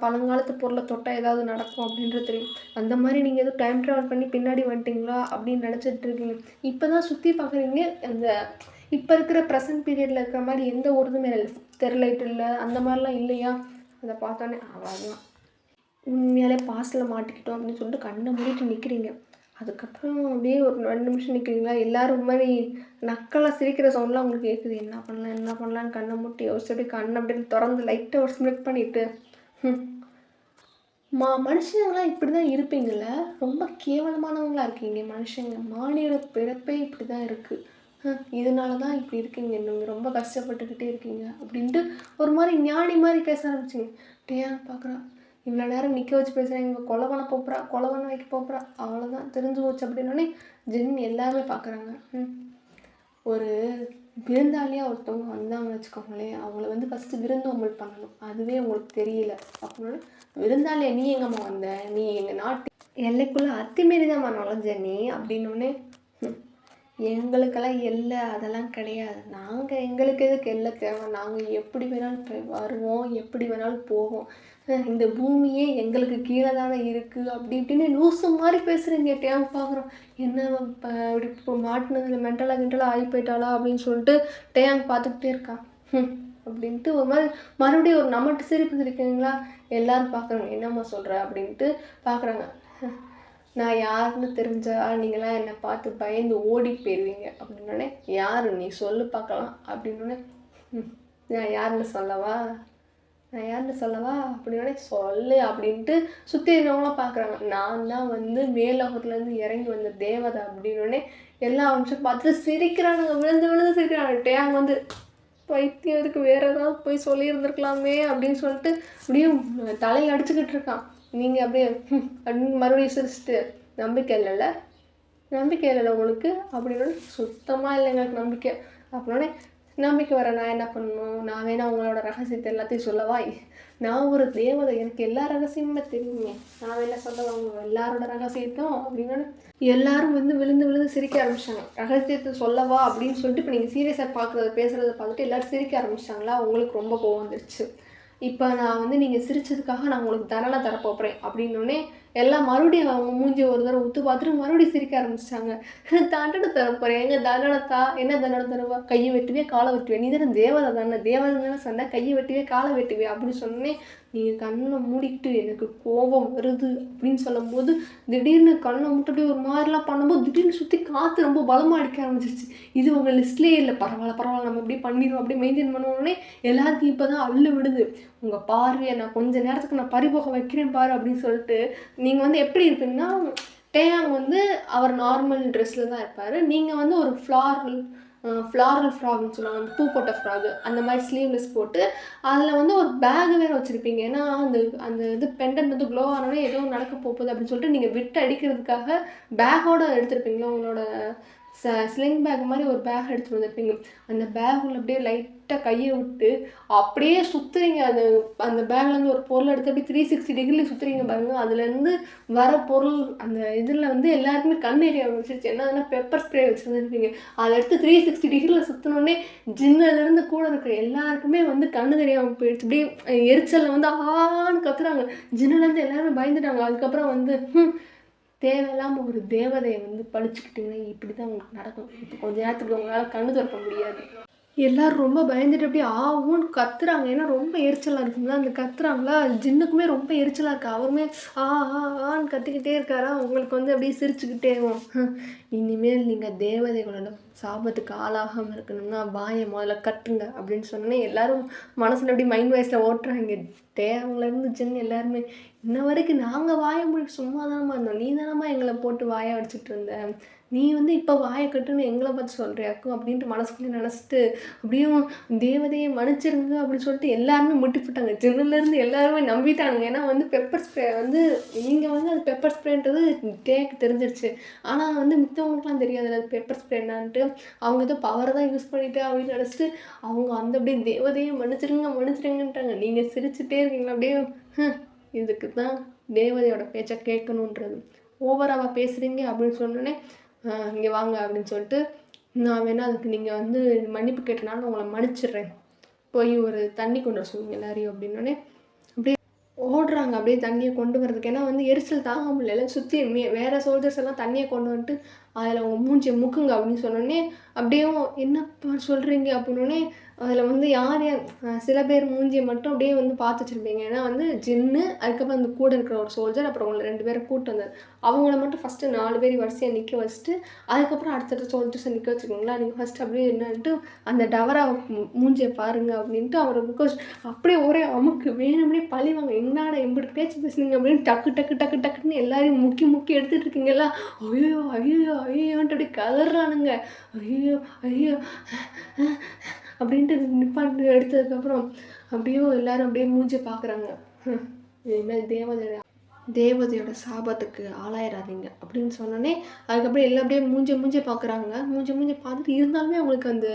பழங்காலத்து பொருளை தொட்டால் ஏதாவது நடக்கும் அப்படின்றது தெரியும். அந்த மாதிரி நீங்கள் எதுவும் டைம் ட்ராவல் பண்ணி பின்னாடி வந்துட்டிங்களா அப்படின்னு நினச்சிட்டு இருக்கீங்க. இப்போ தான் சுற்றி பார்க்குறீங்க, அந்த இப்போ இருக்கிற ப்ரெசன்ட் பீரியடில் இருக்கிற மாதிரி எந்த ஒரு இதுவுமே இல்லை, ஸ்டெர்லைட் இல்லை, அந்த மாதிரிலாம் இல்லையா? அதை பார்த்தோன்னே அவ்வளோதான், உண்மையாலே பாஸ்டில் மாட்டிக்கிட்டோம் அப்படின்னு சொல்லிட்டு கண்ணை மூடிட்டு நிற்கிறீங்க. அதுக்கப்புறம் அப்படியே ஒரு 2 நிமிஷம் நிற்கிறீங்களா, எல்லோரும் மாதிரி நக்கலாக சிரிக்கிற சவுண்ட்லாம் உங்களுக்கு கேட்குது. என்ன பண்ணலான்னு கண்ணை மூட்டி யோசிச்சு அப்படியே கண்ணை அப்படியே திறந்து லைட்டாக ஒரு ஸ்மிட் பண்ணிவிட்டு, மனுஷங்களாம் இப்படி தான் இருப்பீங்கள, ரொம்ப கேவலமானவங்களாக இருக்கீங்க மனுஷங்க, மாநில பிறப்பே இப்படி தான் இருக்குது, இதனால தான் இப்படி இருக்கீங்க, நீங்கள் ரொம்ப கஷ்டப்பட்டுக்கிட்டே இருக்கீங்க அப்படின்ட்டு ஒரு மாதிரி ஞானி மாதிரி பேச ஆரம்பிச்சிங்க. டேன் பார்க்குறா, இவ்வளோ நேரம் நிற்க வச்சு பேசுகிறேன், இங்கே கொலை பண்ண வைக்க போகிறா, அவ்வளோதான் தெரிஞ்சு போச்சு அப்படின்னோடனே ஜின் எல்லாருமே பார்க்குறாங்க. ஒரு விருந்தாளியாக ஒருத்தவங்க வந்தாங்கன்னு வச்சுக்கோங்களேன், அவங்கள ஃபஸ்ட்டு விருந்தோம்பல் பண்ணணும், அதுவே உங்களுக்கு தெரியல அப்படின்னா, விருந்தாளியை நீ எங்கம்மா வந்த, நீ எங்கள் நாட்டு எல்லைக்குள்ளே அத்துமீறி தான் நுழைஞ்ச நீ அப்படின்னோடனே, எங்களுக்கெல்லாம் எல்லை அதெல்லாம் கிடையாது, எங்களுக்கு எதுக்கு எல்லை தேவை, நாங்கள் எப்படி வேணாலும் வருவோம், எப்படி வேணாலும் போவோம், இந்த பூமியே எங்களுக்கு கீழே தானே இருக்குது அப்படி இப்படின்னு லூசு மாதிரி பேசுகிறீங்க. டேம் பார்க்குறோம், என்ன இப்படி இப்போ மாட்டினதில் மென்டலாக ஆகி போயிட்டாளா அப்படின்னு சொல்லிட்டு டேங் பார்த்துக்கிட்டே இருக்கா. அப்படின்ட்டு ஒரு மாதிரி மறுபடியும் ஒரு நம்மட்டு சிரிப்பு சிரிக்கிறீங்களா, எல்லோரும் பார்க்குறாங்க, என்னம்மா சொல்கிற அப்படின்ட்டு பார்க்குறாங்க. நான் யாருன்னு தெரிஞ்சா நீங்களாம் என்னை பார்த்து பயந்து ஓடி போயிடுவீங்க அப்படின்னோடனே, யார் நீ சொல்லு பார்க்கலாம் அப்படின்னோடனே, நான் யாருன்னு சொல்லவா அப்படின்னோடனே, சொல்லு அப்படின்ட்டு சுற்றி இருக்கிறவங்களாம் பார்க்குறாங்க. நான் தான் மேலோகத்துலேருந்து இறங்கி வந்த தேவதை அப்படின்னோடனே எல்லா அம்சம் பார்த்துட்டு சிரிக்கிறானுங்க, விழுந்து சிரிக்கிறாங்க. டேங் பைத்தியம், இதுக்கு வேறு ஏதாவது போய் சொல்லியிருந்துருக்கலாமே அப்படின்னு சொல்லிட்டு அப்படியும் தலையை அடிச்சுக்கிட்டு இருக்கான். நீங்கள் அப்படியே அப்படின்னு மறுபடியும் சிரிச்சிட்டு, நம்பிக்கை இல்லைல்ல உங்களுக்கு அப்படின்னு, சுத்தமாக இல்லை எங்களுக்கு நம்பிக்கை அப்படின்னே, நம்பிக்கை வர நான் என்ன பண்ணணும், நான் வேணா உங்களோட ரகசியத்தை எல்லாத்தையும் சொல்லவா, நான் ஒரு தேவதை, எனக்கு எல்லா ரகசியமுமே தெரியுமே, நான் வேணா சொல்லவா அவங்க எல்லாரோட ரகசியத்தும் அப்படின்னு. எல்லாரும் விழுந்து சிரிக்க ஆரம்பிச்சிட்டாங்க. ரகசியத்தை சொல்லவா அப்படின்னு சொல்லிட்டு இப்போ நீங்கள் சீரியஸாக பேசுகிறத பார்த்துட்டு எல்லோரும் சிரிக்க ஆரம்பிச்சிட்டாங்களா, உங்களுக்கு ரொம்ப கோவம் வந்துடுச்சு. இப்போ நான் நீங்கள் சிரித்ததுக்காக நான் உங்களுக்கு தண்டனை தரப்போகிறேன் அப்படின்னோடனே எல்லாம் மறுபடியும் அவங்க மூஞ்சி ஒரு தடவை உத்து பார்த்துட்டு மறுபடியும் சிரிக்க ஆரம்பிச்சிட்டாங்க. தண்டனை தரப்போகிறேன், எங்கள் தண்டனைத்தா, என்ன தண்டனை தருவா, கையை வெட்டுவே காலை வெட்டுவேன், நீ தானே தேவதை தானே சொன்னேன், கையை வெட்டுவே காலை வெட்டுவே அப்படின்னு சொன்னே நீங்கள் கண்ணை மூடிக்கிட்டு எனக்கு கோபம் வருது அப்படின்னு சொல்லும்போது திடீர்னு கண்ணை மூட்டு அப்படியே ஒரு மாதிரிலாம் பண்ணும்போது திடீர்னு சுற்றி காற்று ரொம்ப பலமாக அடிக்க ஆரம்பிச்சிருச்சு. இது உங்கள் லிஸ்ட்லேயே இல்லை. பரவாயில்ல நம்ம இப்படி பண்ணிடுவோம் அப்படியே மெயின்டைன் பண்ணுவோன்னே எல்லாருக்கும் இப்போ தான் அள்ளு விடுது. உங்கள் பார்வையை நான் கொஞ்சம் நேரத்துக்கு நான் பறிபோக வைக்கிறேன் பாரு அப்படின்னு சொல்லிட்டு நீங்கள் வந்து எப்படி இருப்பீங்கன்னா, டேயாங் வந்து அவர் நார்மல் ட்ரெஸ்ஸில் தான் இருப்பார். நீங்கள் வந்து ஒரு ஃப்ளாரல் ஃப்ராக்னு சொல்லுவாங்க, பூ போட்ட ஃப்ராகு, அந்த மாதிரி ஸ்லீவ்லெஸ் போட்டு அதில் வந்து ஒரு பேக் வேறு வச்சுருப்பீங்க. ஏன்னா அந்த இது பெண்டன்ட் வந்து க்ளோ ஆனோடனே ஏதோ நடக்க போகுது அப்படின்னு சொல்லிட்டு நீங்கள் விட்டு அடிக்கிறதுக்காக பேக்கோடு எடுத்துருப்பீங்களா, உங்களோட ஸ்லிங் பேக் மாதிரி ஒரு பேக் எடுத்துகிட்டு வந்திருப்பீங்க. அந்த பேக்கில் அப்படியே லைட்டாக கையை விட்டு அப்படியே சுற்றுறீங்க. அந்த பேக்லேருந்து ஒரு பொருள் எடுத்து அப்படியே 360 டிகிரியில் சுற்றுறீங்க பாருங்கள். அதுலேருந்து வர பொருள் அந்த இதில் வந்து எல்லாருக்குமே கண் எரிய ஆரம்பிச்சிருச்சு. என்னதுன்னா பெப்பர் ஸ்ப்ரே வச்சுருந்துருப்பீங்க. அதை எடுத்து 360 டிகிரியில் சுற்றினோடனே ஜின்னிலேருந்து கூட இருக்கிற எல்லாருக்குமே வந்து கண்ணு தெரியாமல் போயிடுச்சு. அப்படியே எரிச்சலில் வந்து ஆன்னு கத்துறாங்க. ஜின்னிலேருந்து எல்லாருமே பயந்துட்டாங்க. அதுக்கப்புறம் வந்து தேவையில்லாமல் ஒரு தேவதையை வந்து பழிச்சுக்கிட்டிங்கன்னா இப்படி தான் உங்களுக்கு நடக்கும். இப்போ கொஞ்ச நேரத்துக்கு உங்களால் கண்ணு திறக்க முடியாது. எல்லோரும் ரொம்ப பயந்துட்டு அப்படியே ஊன்னு கத்துறாங்க. ஏன்னா ரொம்ப எரிச்சலாக இருக்குங்களா, அந்த கத்துறாங்களா, ஜின்னுக்குமே ரொம்ப எரிச்சலாக இருக்கு. அவருமே ஆன்னு கத்திக்கிட்டே இருக்காரா. உங்களுக்கு வந்து அப்படியே சிரிச்சுக்கிட்டே இனிமேல் நீங்கள் தேவதைகளோட சாபத்துக்கு ஆளாகாமல் இருக்கணும்னா வாயை முதல்ல கட்டுங்க அப்படின்னு சொன்னோன்னே எல்லாரும் மனசில் அப்படி மைண்ட் வாய்ஸில் ஓட்டுறாங்க. அவங்களேருந்து ஜின்னு எல்லாருமே இன்ன வரைக்கும் நாங்கள் வாயை மூடி சும்மா தானம்மா இருந்தோம், நீ தானம்மா எங்களை போட்டு வாயை அடிச்சிட்டு இருந்த, நீ வந்து இப்போ வாயை கட்டுன்னு எங்களை பார்த்து சொல்கிறியாக்கும் அப்படின்ட்டு மனசுக்குள்ளே நினச்சிட்டு அப்படியும் தேவதையை மன்னிச்சிருங்க அப்படின்னு சொல்லிட்டு எல்லாருமே முட்டிப்பட்டாங்க. ஜின்னுலேருந்து எல்லாருமே நம்பிட்டானுங்க. ஏன்னா வந்து பெப்பர் ஸ்ப்ரே வந்து நீங்கள் வந்து அது பெப்பர் ஸ்ப்ரேன்றது டேக்கு தெரிஞ்சிருச்சு. ஆனால் வந்து மித்தவங்களுக்குலாம் தெரியாது அது பெப்பர் ஸ்ப்ரே என்னான்ட்டு. அவங்க ஏதோ பவர் தான் யூஸ் பண்ணிட்டு அப்படின்னு நினச்சிட்டு அவங்க அந்த அப்படியே தேவதையை மன்னிச்சிருங்கன்ட்டாங்க. நீங்கள் சிரிச்சுட்டே இருக்கீங்களா அப்படியே இதுக்கு தான் தேவதையோட பேச்சை கேட்கணுன்றது. ஓவராக பேசுகிறீங்க அப்படின்னு சொன்னோன்னே இங்கே வாங்க அப்படின்னு சொல்லிட்டு நான் வேணால் அதுக்கு நீங்கள் வந்து மன்னிப்பு கேட்டனாலும் உங்களை மன்னிச்சிடுறேன், போய் ஒரு தண்ணி கொண்டு வர சொல்லுங்க எல்லாரையும் அப்படின்னோடனே அப்படியே ஓடுறாங்க அப்படியே தண்ணியை கொண்டு வரதுக்கு. ஏன்னா வந்து எரிச்சல் தாங்க முடியல. சுற்றி வேறு சோல்ஜர்ஸ் எல்லாம் தண்ணியை கொண்டு வந்துட்டு அதில் அவங்க மூஞ்சியை முக்குங்க அப்படின்னு சொன்னோடனே அப்படியும் என்னப்பா சொல்கிறீங்க அப்படின்னோடனே அதில் வந்து யார் சில பேர் மூஞ்சியை மட்டும் அப்படியே வந்து பார்த்து வச்சுருப்பீங்க. ஏன்னா வந்து ஜின்னு, அதுக்கப்புறம் அந்த கூட இருக்கிற ஒரு சோல்ஜர், அப்புறம் உங்களை 2 பேரை கூப்பிட்டு வந்தார். அவங்கள மட்டும் ஃபஸ்ட்டு 4 பேர் வரிசையாக நிற்க வச்சுட்டு அதுக்கப்புறம் அடுத்தடுத்த சோல்ஜர்ஸை நிற்க வச்சுக்கோங்களா. நீங்கள் ஃபஸ்ட்டு அப்படியே என்னன்ட்டு அந்த டவரா மூஞ்சியை பாருங்கள் அப்படின்ட்டு அவரை பிகாஸ் அப்படியே ஒரே அமுக்கு வேணும்னே பழிவாங்க. என்னடா எப்படி பேச்சு பேசுனீங்க அப்படின்னு டக்குன்னு எல்லாரையும் முக்கி எடுத்துகிட்டு இருக்கீங்களா. ஐயோன்ட்டு அப்படியே கதறானுங்க. ஐயோ அப்படின்ட்டு நிப்பாட்டு எடுத்ததுக்கப்புறம் அப்படியும் எல்லோரும் அப்படியே மூஞ்சி பார்க்குறாங்க. இதுமாதிரி தேவதையோட சாபத்துக்கு ஆளாயிராதீங்க அப்படின்னு சொன்னோன்னே அதுக்கப்புறம் எல்லாம் அப்படியே மூஞ்சி பார்க்குறாங்க. மூஞ்சி பார்த்துட்டு இருந்தாலுமே அவங்களுக்கு அந்த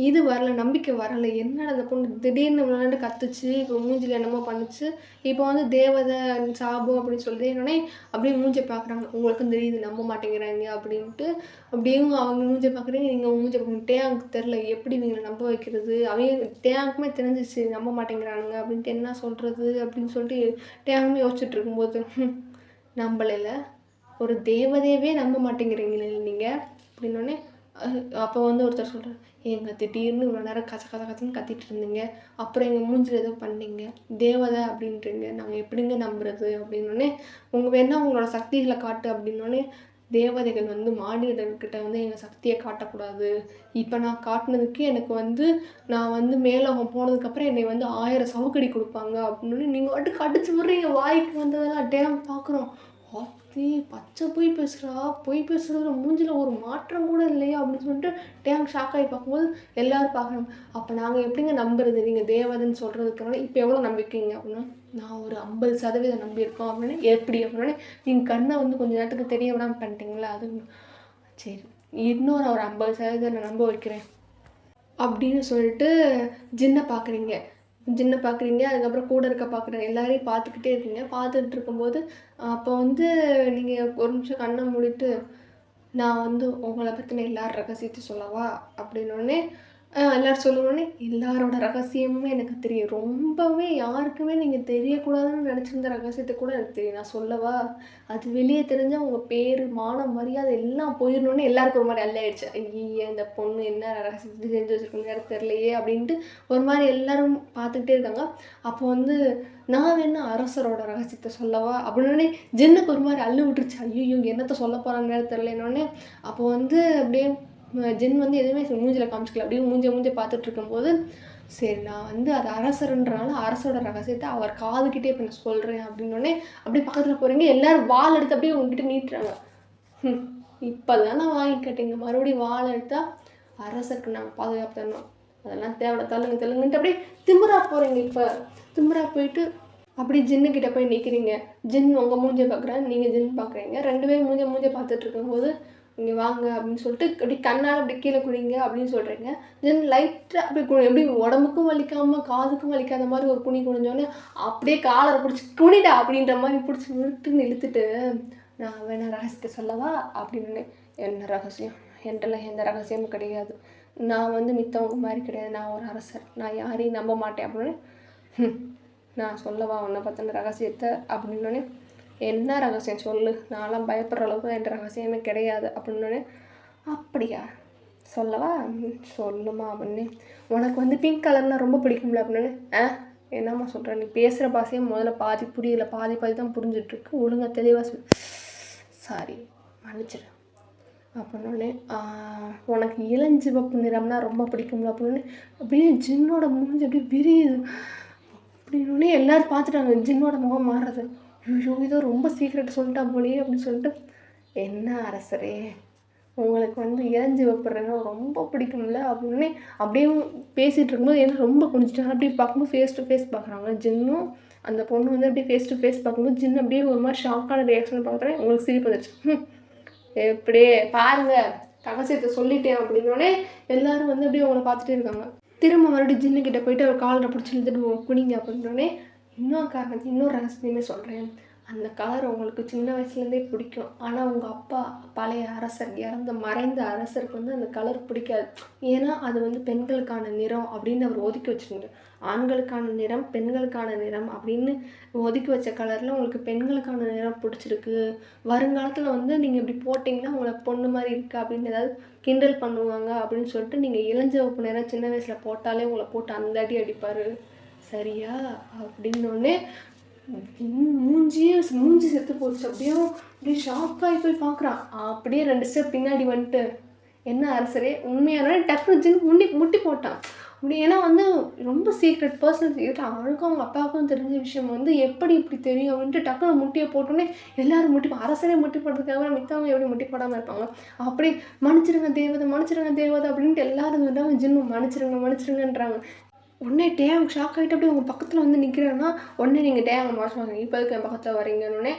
இது வரல, நம்பிக்கை வரலை. என்னடா அந்த பொண்ணு திடீர்னு விளையாண்டு கத்துச்சு, இப்போ மூஞ்சில் என்னமோ பண்ணுச்சு, இப்போ வந்து தேவதை சாபம் அப்படின்னு சொல்லிட்டு என்னன்னே அப்படியே மூஞ்சி பார்க்குறாங்க. உங்களுக்கும் தெரியுது நம்ப மாட்டேங்கிறாங்க அப்படின்ட்டு அப்படியும் அவங்க மூஞ்சி பார்க்குறீங்க, நீங்கள் மூஞ்சி பார்க்குறீங்க. டேயாங்க்கு தெரில எப்படி இவங்களை நம்ப வைக்கிறது, அவங்க டேயாங்க்குமே தெரிஞ்சிச்சு நம்ப மாட்டேங்கிறானுங்க அப்படின்ட்டு என்ன சொல்கிறது அப்படின்னு சொல்லிட்டு டேயாங்குமே யோசிச்சுட்டு இருக்கும்போது நம்பலைல ஒரு தேவதையவே நம்ப மாட்டேங்கிறீங்களே நீங்கள் அப்படின்னோடனே அப்போ வந்து ஒருத்தர் சொல்கிறார், திடீர்னு இவ்வளோ நேரம் கச்சன்னு கத்திட்டு இருந்தீங்க, அப்புறம் எங்கள் மூஞ்சில் ஏதோ பண்ணீங்க, தேவதை அப்படின்றீங்க, நாங்கள் எப்படிங்க நம்புறது அப்படின்னோடனே வேணா உங்களோட சக்திகளை காட்டு அப்படின்னோடனே தேவதைகள் வந்து மானிடர்கிட்ட வந்து எங்கள் சக்தியை காட்டக்கூடாது, இப்போ நான் காட்டினதுக்கு எனக்கு வந்து நான் வந்து மேலோகம் போனதுக்கப்புறம் என்னை வந்து 1000 சவுக்கடி கொடுப்பாங்க அப்படின்னு நீங்கள் வாட்டுக்கு அடிச்சு விட்றீங்க. வாய்க்கு வந்ததெல்லாம் டேம் பார்க்குறோம். பச்சை பொய் பேசுகிறதுல மூஞ்சில் ஒரு மாற்றம் கூட இல்லையா அப்படின்னு சொல்லிட்டு டேங் ஷாக் ஆகி பார்க்கும்போது எல்லோரும் பார்க்கணும். அப்போ நாங்கள் எப்படிங்க நம்புறது, நீங்கள் தேவதைன்னு சொல்கிறதுக்கான இப்போ எவ்வளோ நம்பிக்கைங்க அப்படின்னா நான் ஒரு 50% நம்பியிருக்கோம் அப்படின்னா எப்படி அப்படின்னா நீங்கள் கண்ணை வந்து கொஞ்சம் நேரத்துக்கு தெரிய விடாமல் பண்ணிட்டீங்களா, அது சரி இன்னொரு ஒரு 50% நான் நம்ப வைக்கிறேன் அப்படின்னு சொல்லிட்டு ஜின்னை பார்க்குறீங்க. அதுக்கப்புறம் கூட இருக்க பார்க்குறேன் எல்லாரையும் பார்த்துக்கிட்டே இருக்கீங்க. பார்த்துட்டு இருக்கும்போது அப்போ வந்து நீங்கள் ஒரு நிமிஷம் கண்ணை மூடிட்டு நான் வந்து உங்களை பற்றின எல்லாரும் ரகசியத்தை சொல்லவா அப்படின்னோடனே எல்லாரும் சொன்னோனே, எல்லாரோட ரகசியமுமே எனக்கு தெரியும். ரொம்பவே யாருக்குமே நீங்க தெரியக்கூடாதுன்னு நெனச்சிருந்த ரகசியத்த கூட எனக்கு தெரியும். நான் சொல்லவா? அது வெளிய தெரிஞ்சா உங்க பேரு, மானம், மரியாதை எல்லாம் போயிரும்னோனே எல்லாருக்கும் ஒரு மாரி அல்லாயிடுச்சு. ஐய்யய்ய! இந்த பொண்ணு என்ன ரகசியத்த தெரிஞ்சு வச்சிருக்குன்னு வேற தெரியலையே! அப்டின்ட்டு ஒரு மாரி எல்லாரும் பார்த்துக்கிட்டே இருக்காங்க. அப்போ வந்து நான் வேணா அரசரோட ரகசியத்த சொல்லவா? அப்டின்னோனே ஜின்னுக்கு ஒரு மாரி அள்ளு விட்டுருச்சு. ஐய்யய்யோ! என்னத்த சொல்ல போறான்னு வேற தெரியலன்னோனே, அப்போ வந்து அப்டியே ஜின் வந்து எதுவுமே மூஞ்சில காமிச்சுக்கல. அப்படியே மூஞ்சிய பார்த்துட்டு இருக்கும்போது, சரி நான் வந்து அது அரசர்ன்றனால அரசரோட ரகசியத்த அவர் காதுகிட்டயே இப்ப நான் சொல்றேன் அப்படின்னோனே, அப்படியே பக்கத்துல போறீங்க. எல்லாரும் வாள் எடுத்து அப்படியே உங்ககிட்ட நீட்டுறாங்க. இப்பதானே வாங்கி கேட்டீங்க. மறுபடியும் வாள் எடுத்தா, அரசருக்கு நாங்க பாதுகாப்பு தரணும். அதெல்லாம் தேவையில்ல. தள்ளுங்க தள்ளுங்கன்ட்டு அப்படியே திமிரா போறீங்க இப்ப. திமிரா போயிட்டு அப்படியே ஜின்னுகிட்ட போய் நிக்கிறீங்க. ஜின் உங்க மூஞ்சிய பார்க்குறாரு. நீங்க ஜின் பார்க்குறீங்க. 2 பேரும் மூஞ்சிய பார்த்துட்டு இருக்கும்போது, இங்க வாங்க அப்படின்னு சொல்லிட்டு அப்படி கண்ணால அப்படி கீழே குனிங்க அப்படின்னு சொல்றீங்க. தென் லைட்டா அப்படி எப்படி உடம்புக்கும் வலிக்காம காதுக்கும் வலிக்காத மாதிரி ஒரு குனி குனிஞ்சோடனே அப்படியே காலரை பிடிச்சி குனிடா அப்படின்ற மாதிரி பிடிச்சி நிறுத்துன்னு இழுத்துட்டு, நான் வேணா ரகசியத்தை சொல்லவா அப்படின்னு. என்ன ரகசியம்? என்கிட்டலாம் எந்த ரகசியமும் கிடையாது. நான் வந்து மித்தவங்க மாதிரி கிடையாது. நான் ஒரு அரசர். நான் யாரையும் நம்ப மாட்டேன் அப்படின்னு. நான் சொல்லவா உன்னை பற்றின ரகசியத்தை அப்படின்னோடனே, என்ன ரகசியம் சொல்லு, நான்லாம் பயப்படுற அளவுக்கு என் ரகசியமே கிடையாது அப்படின்னோடனே, அப்படியா சொல்லவா? சொல்லுமா அப்படின்னு. உனக்கு வந்து பிங்க் கலர்னால் ரொம்ப பிடிக்கும்ல அப்படின்னு. என்னம்மா சொல்கிறேன், நீ பேசுகிற பாஷையே முதல்ல பாதி புரியல, பாதி தான் புரிஞ்சிட்ருக்கு. ஒழுங்காக தெளிவாக சொல். சாரி, மன்னிச்சிடு அப்படின்னோடனே, உனக்கு இளஞ்சிவப்பு நிறம்னா ரொம்ப பிடிக்கும்ல அப்படின்னு. அப்படியே ஜின்னோட மூஞ்சி அப்படியே விரியுது. அப்படின்னோடனே எல்லோரும் பார்த்துட்டாங்க ஜின்னோட முகம் மாறுறது. ஐயோ இதோ ரொம்ப சீக்கிரட் சொல்லிட்டா போலியே அப்படின்னு சொல்லிட்டு, என்ன அரசரே உங்களுக்கு வந்து இளஞ்சிவப்பு நிறம் ரொம்ப பிடிக்கும்ல அப்படின்னு அப்படியே பேசிகிட்டு இருக்கும்போது என்ன ரொம்ப குனிஞ்சிட்டாங்க. அப்படியே பார்க்கும்போது ஃபேஸ் டு ஃபேஸ் பார்க்குறாங்க. ஜின்னும் அந்த பொண்ணு வந்து அப்படியே ஃபேஸ் டு ஃபேஸ் பார்க்கும்போது ஜின் அப்படியே ஒரு மாதிரி ஷாக்கான ரியாக்ஷன் பார்க்குறேன். உங்களுக்கு சிரிப்பு வந்துடுச்சு. எப்படியே பாருங்கள் ரகசியத்தை சொல்லிட்டேன் அப்படின்னோடனே எல்லாரும் வந்து அப்படியே அவங்கள பார்த்துட்டே இருக்காங்க. திரும்ப மறுபடியும் ஜின்னுக்கிட்ட போயிட்டு அவர் காலரை பிடிச்சி இழுத்துட்டு குனிங்க அப்படின்னோடனே, இன்னொரு ரகசியமே சொல்கிறேன். அந்த கலர் உங்களுக்கு சின்ன வயசுலேருந்தே பிடிக்கும். ஆனால் உங்கள் அப்பா பழைய அரசர் மறைந்த அரசருக்கு வந்து அந்த கலர் பிடிக்காது. ஏன்னா அது வந்து பெண்களுக்கான நிறம் அப்படின்னு அவர் ஒதுக்கி வச்சுருங்க. ஆண்களுக்கான நிறம், பெண்களுக்கான நிறம் அப்படின்னு ஒதுக்கி வச்ச கலரில் உங்களுக்கு பெண்களுக்கான நிறம் பிடிச்சிருக்கு. வருங்காலத்தில் வந்து நீங்கள் இப்படி போட்டிங்கன்னா உங்களை பொண்ணு மாதிரி இருக்கா அப்படின்னு ஏதாவது கிண்டல் பண்ணுவாங்க அப்படின்னு சொல்லிட்டு நீங்கள் இளஞ்சிவப்பு நிறம் சின்ன வயசில் போட்டாலே உங்களை போட்டு அந்த அடி அடிப்பார். சரியா அப்படின்னோடனே மூஞ்சி செத்து போச்சு. அப்படியே ஷாக்காகி போய் பார்க்குறான். அப்படியே 2 ஸ்டெப் பின்னாடி வந்துட்டு, என்ன அரசரே உண்மையான டக்குனு ஜின் முட்டி போட்டான். அப்படி ஏன்னா வந்து ரொம்ப சீக்ரெட் பர்சனல் சீக்ரெட். அவனுக்கும் அவங்க அப்பாவுக்கும் தெரிஞ்ச விஷயம் வந்து எப்படி இப்படி தெரியும் அப்படின்ட்டு டக்குனு முட்டியை போட்டோன்னே எல்லாரும் அரசரே முட்டி போடுறதுக்காக மித்தவங்க எப்படி முட்டி போடாமல் இருப்பாங்க. அப்படி மன்னிச்சிருங்க தேவதை அப்படின்ட்டு எல்லாரும் சொன்னாங்க. ஜின்னு மன்னிச்சிருங்கன்றாங்க. உடனே டேங் ஷாக் ஆகிட்டு அப்படியே உங்கள் பக்கத்தில் வந்து நிற்கிறேன்னா, உடனே நீங்கள் டேங்க மோசமாக இப்போ எதுக்கு என் பக்கத்தில் வரீங்கன்னொடனே,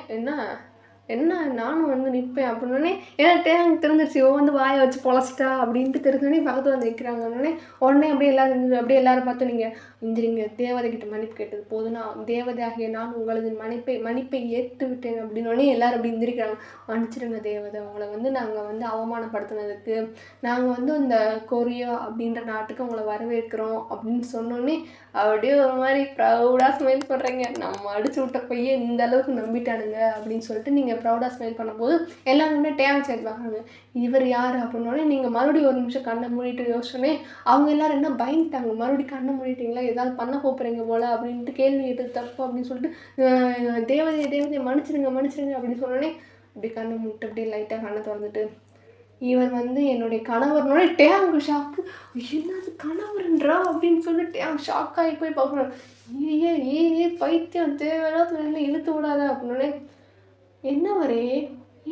என்ன நானும் வந்து நிற்பேன் அப்படின்னோடனே, ஏன்னா டேங் தெரிஞ்சிருச்சு வந்து வாயை வச்சு பொழச்சிட்டா அப்படின்ட்டு தெரிஞ்சோடனே பக்கத்தில் வந்து நிற்கிறாங்கன்னொடனே, உடனே அப்படியே எல்லாரும் பார்த்து நீங்கள் இந்திரிங்க தேவதைகிட்ட மன்னிப்பு கேட்டது போதும், நான் தேவதையாகிய நான் உங்களது மன்னிப்பை ஏற்று விட்டேன் அப்படின்னோடனே எல்லாரும் அப்படி எந்திரிக்கிறாங்க. மன்னிச்சிடுங்க தேவதை, உங்களை வந்து நாங்கள் வந்து அவமானப்படுத்தினதுக்கு நாங்கள் வந்து இந்த கொரியா அப்படின்ற நாட்டுக்கு உங்களை வரவேற்கிறோம் அப்படின்னு சொன்னோடனே அப்படியே ஒரு மாதிரி ப்ரௌடாக ஸ்மைல் பண்ணுறீங்க. நம்ம அடிச்சு விட்ட பையன் இந்த அளவுக்கு நம்பிட்டானுங்க அப்படின்னு சொல்லிட்டு நீங்கள் ப்ரௌடாக ஸ்மைல் பண்ணும்போது எல்லாருமே டேம் சைட் பார்க்குறாங்க. இவர் யார் அப்படின்னோடனே நீங்கள் மறுபடியும் ஒரு நிமிஷம் கண்ணை மூடிட்டு யோசிச்சோன்னே அவங்க எல்லோரும் என்ன பயந்துட்டாங்க. மறுபடியும் கண்ணை மூடிட்டிங்களா, ஏதாவது பண்ண போகிறீங்க போல் அப்படின்ட்டு கேள்வி கேட்டது தப்பு அப்படின்னு சொல்லிட்டு தேவதையை மன்னிச்சிடுங்க அப்படின்னு சொன்னோடனே அப்படி கண்ணை மூட்டு அப்படியே லைட்டாக கண்ணை திறந்துட்டு, இவர் வந்து என்னுடைய கணவர்னோட டேங்கு ஷாக்கு. என்னது கணவர்ன்றா அப்படின்னு சொல்லிட்டு டேங் ஷாக் ஆகி போய் பார்க்குறேன். ஏ பைத்தியம் தேவையில்லாத வேலை இழுத்து விடாத அப்படின்னே, என்னவரே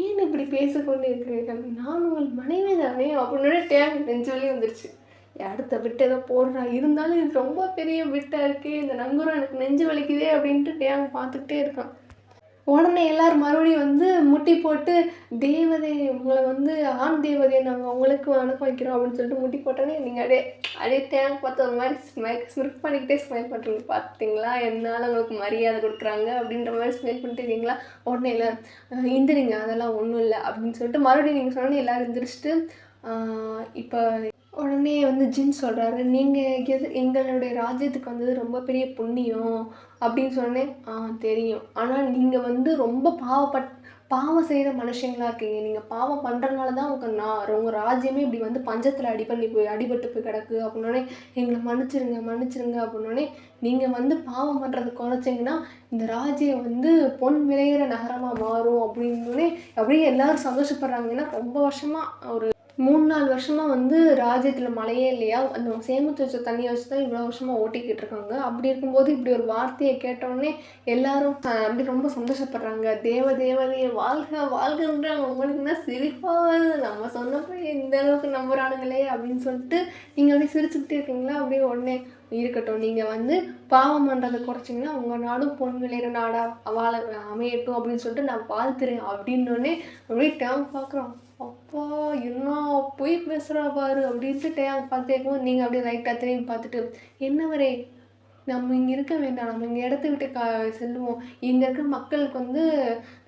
ஏன் இப்படி பேசிக்கொண்டு இருக்கிறீர்கள், நான் உங்கள் மனைவி தானே அப்படின்னே டேங் நெஞ்சு வலி வந்துருச்சு. அடுத்த விட்டு ஏதோ போடுறா, இருந்தாலும் இது ரொம்ப பெரிய விட்டாக இருக்குது, இந்த நங்குரம் எனக்கு நெஞ்சு வலிக்குதே அப்படின்ட்டு டேங் பார்த்துக்கிட்டே இருக்கான். உடனே எல்லோரும் மறுபடியும் வந்து முட்டி போட்டு, தேவதை உங்களை வந்து ஆண் தேவதையை நாங்கள் உங்களுக்கு அனுப்ப வைக்கிறோம் அப்படின்னு சொல்லிட்டு முட்டி போட்டோன்னே நீங்கள் அப்படியே தேங்க பார்த்து ஒரு மாதிரி ஸ்மிர்க் பண்ணிக்கிட்டே ஸ்மைல் பண்ணுறீங்க. பார்த்தீங்களா என்னால் உங்களுக்கு மரியாதை கொடுக்குறாங்க அப்படின்ற மாதிரி ஸ்மைல் பண்ணிட்டு இருக்கீங்களா. உடனே எல்லோரும் எந்திரிங்க, அதெல்லாம் ஒன்றும் இல்லை அப்படின்னு சொல்லிட்டு மறுபடியும் நீங்கள் சொன்னோன்னே எல்லோரும் எந்திரிச்சிட்டு, இப்போ உடனே வந்து ஜின் சொல்றாரு, "நீங்க எங்களுடைய ராஜ்யத்துக்கு வந்தது ரொம்ப பெரிய புண்ணியம்" அப்படின்னு சொன்னோனே, தெரியும். ஆனா நீங்க வந்து ரொம்ப பாவம் செய்ற மனுஷங்களா இருக்கீங்க. நீங்க பாவம் பண்றனால தான் உங்க ராஜ்யமே இப்படி வந்து பஞ்சத்துல அடிபட்டு போய் கிடக்கு" அப்படின்னோனே, "எங்கள மன்னிச்சிருங்க, மன்னிச்சிருங்க" அப்படின்னோனே, "நீங்க வந்து பாவம் பண்றத குறைச்சீங்கன்னா, இந்த ராஜ்யம் வந்து பொன் விளையிற நகரமா மாறும்" அப்படின்னோனே, அப்படியே எல்லாரும் சந்தோஷப்படுறாங்க. ஏன்னா ரொம்ப வருஷமா 3, 4 வருஷமா வந்து ராஜ்யத்துல மழையே இல்லையா? அந்த சேமிச்சு வச்ச தண்ணிய வச்சு தான் இவ்வளோ வருஷமா ஓட்டிக்கிட்டு இருக்காங்க. அப்படி இருக்கும்போது இப்படி ஒரு வார்த்தைய கேட்டோனே எல்லாரும் அப்படி ரொம்ப சந்தோஷப்படுறாங்க. தேவதையே வாழ்க வாழ்கன்றாங்க. உங்களுக்கு தான் சிரிப்பா வருது. நம்ம சொன்னப்ப இந்த அளவுக்கு நம்புறானுங்களே அப்படின்னு சொல்லிட்டு நீங்க அப்படியே சிரிச்சுக்கிட்டே இருக்கீங்களா? அப்படியே உடனே இருக்கட்டும். நீங்க வந்து பாவம் பண்றத குறைச்சீங்கன்னா, உங்க நாடும் பொன் விளையிற நாடா அமையட்டும் அப்படின்னு சொல்லிட்டு நான் வாழ்த்துறேன் அப்படின்னோனே அப்படியே டேர்ம் பார்க்குறோம். அப்பா! என்ன பொய் பேசுறா பாரு! அப்படின்ட்டு டேங்க் பார்த்துட்டே இருக்கும்போது, நீங்க அப்படியே லைட்டா திரும்பி பார்த்துட்டு, "என்னவரே! நம்ம இங்க இருக்க வேண்டாம். நம்ம இந்த இடத்த விட்டு செல்லுவோம். இங்க இருக்க மக்களுக்கு வந்து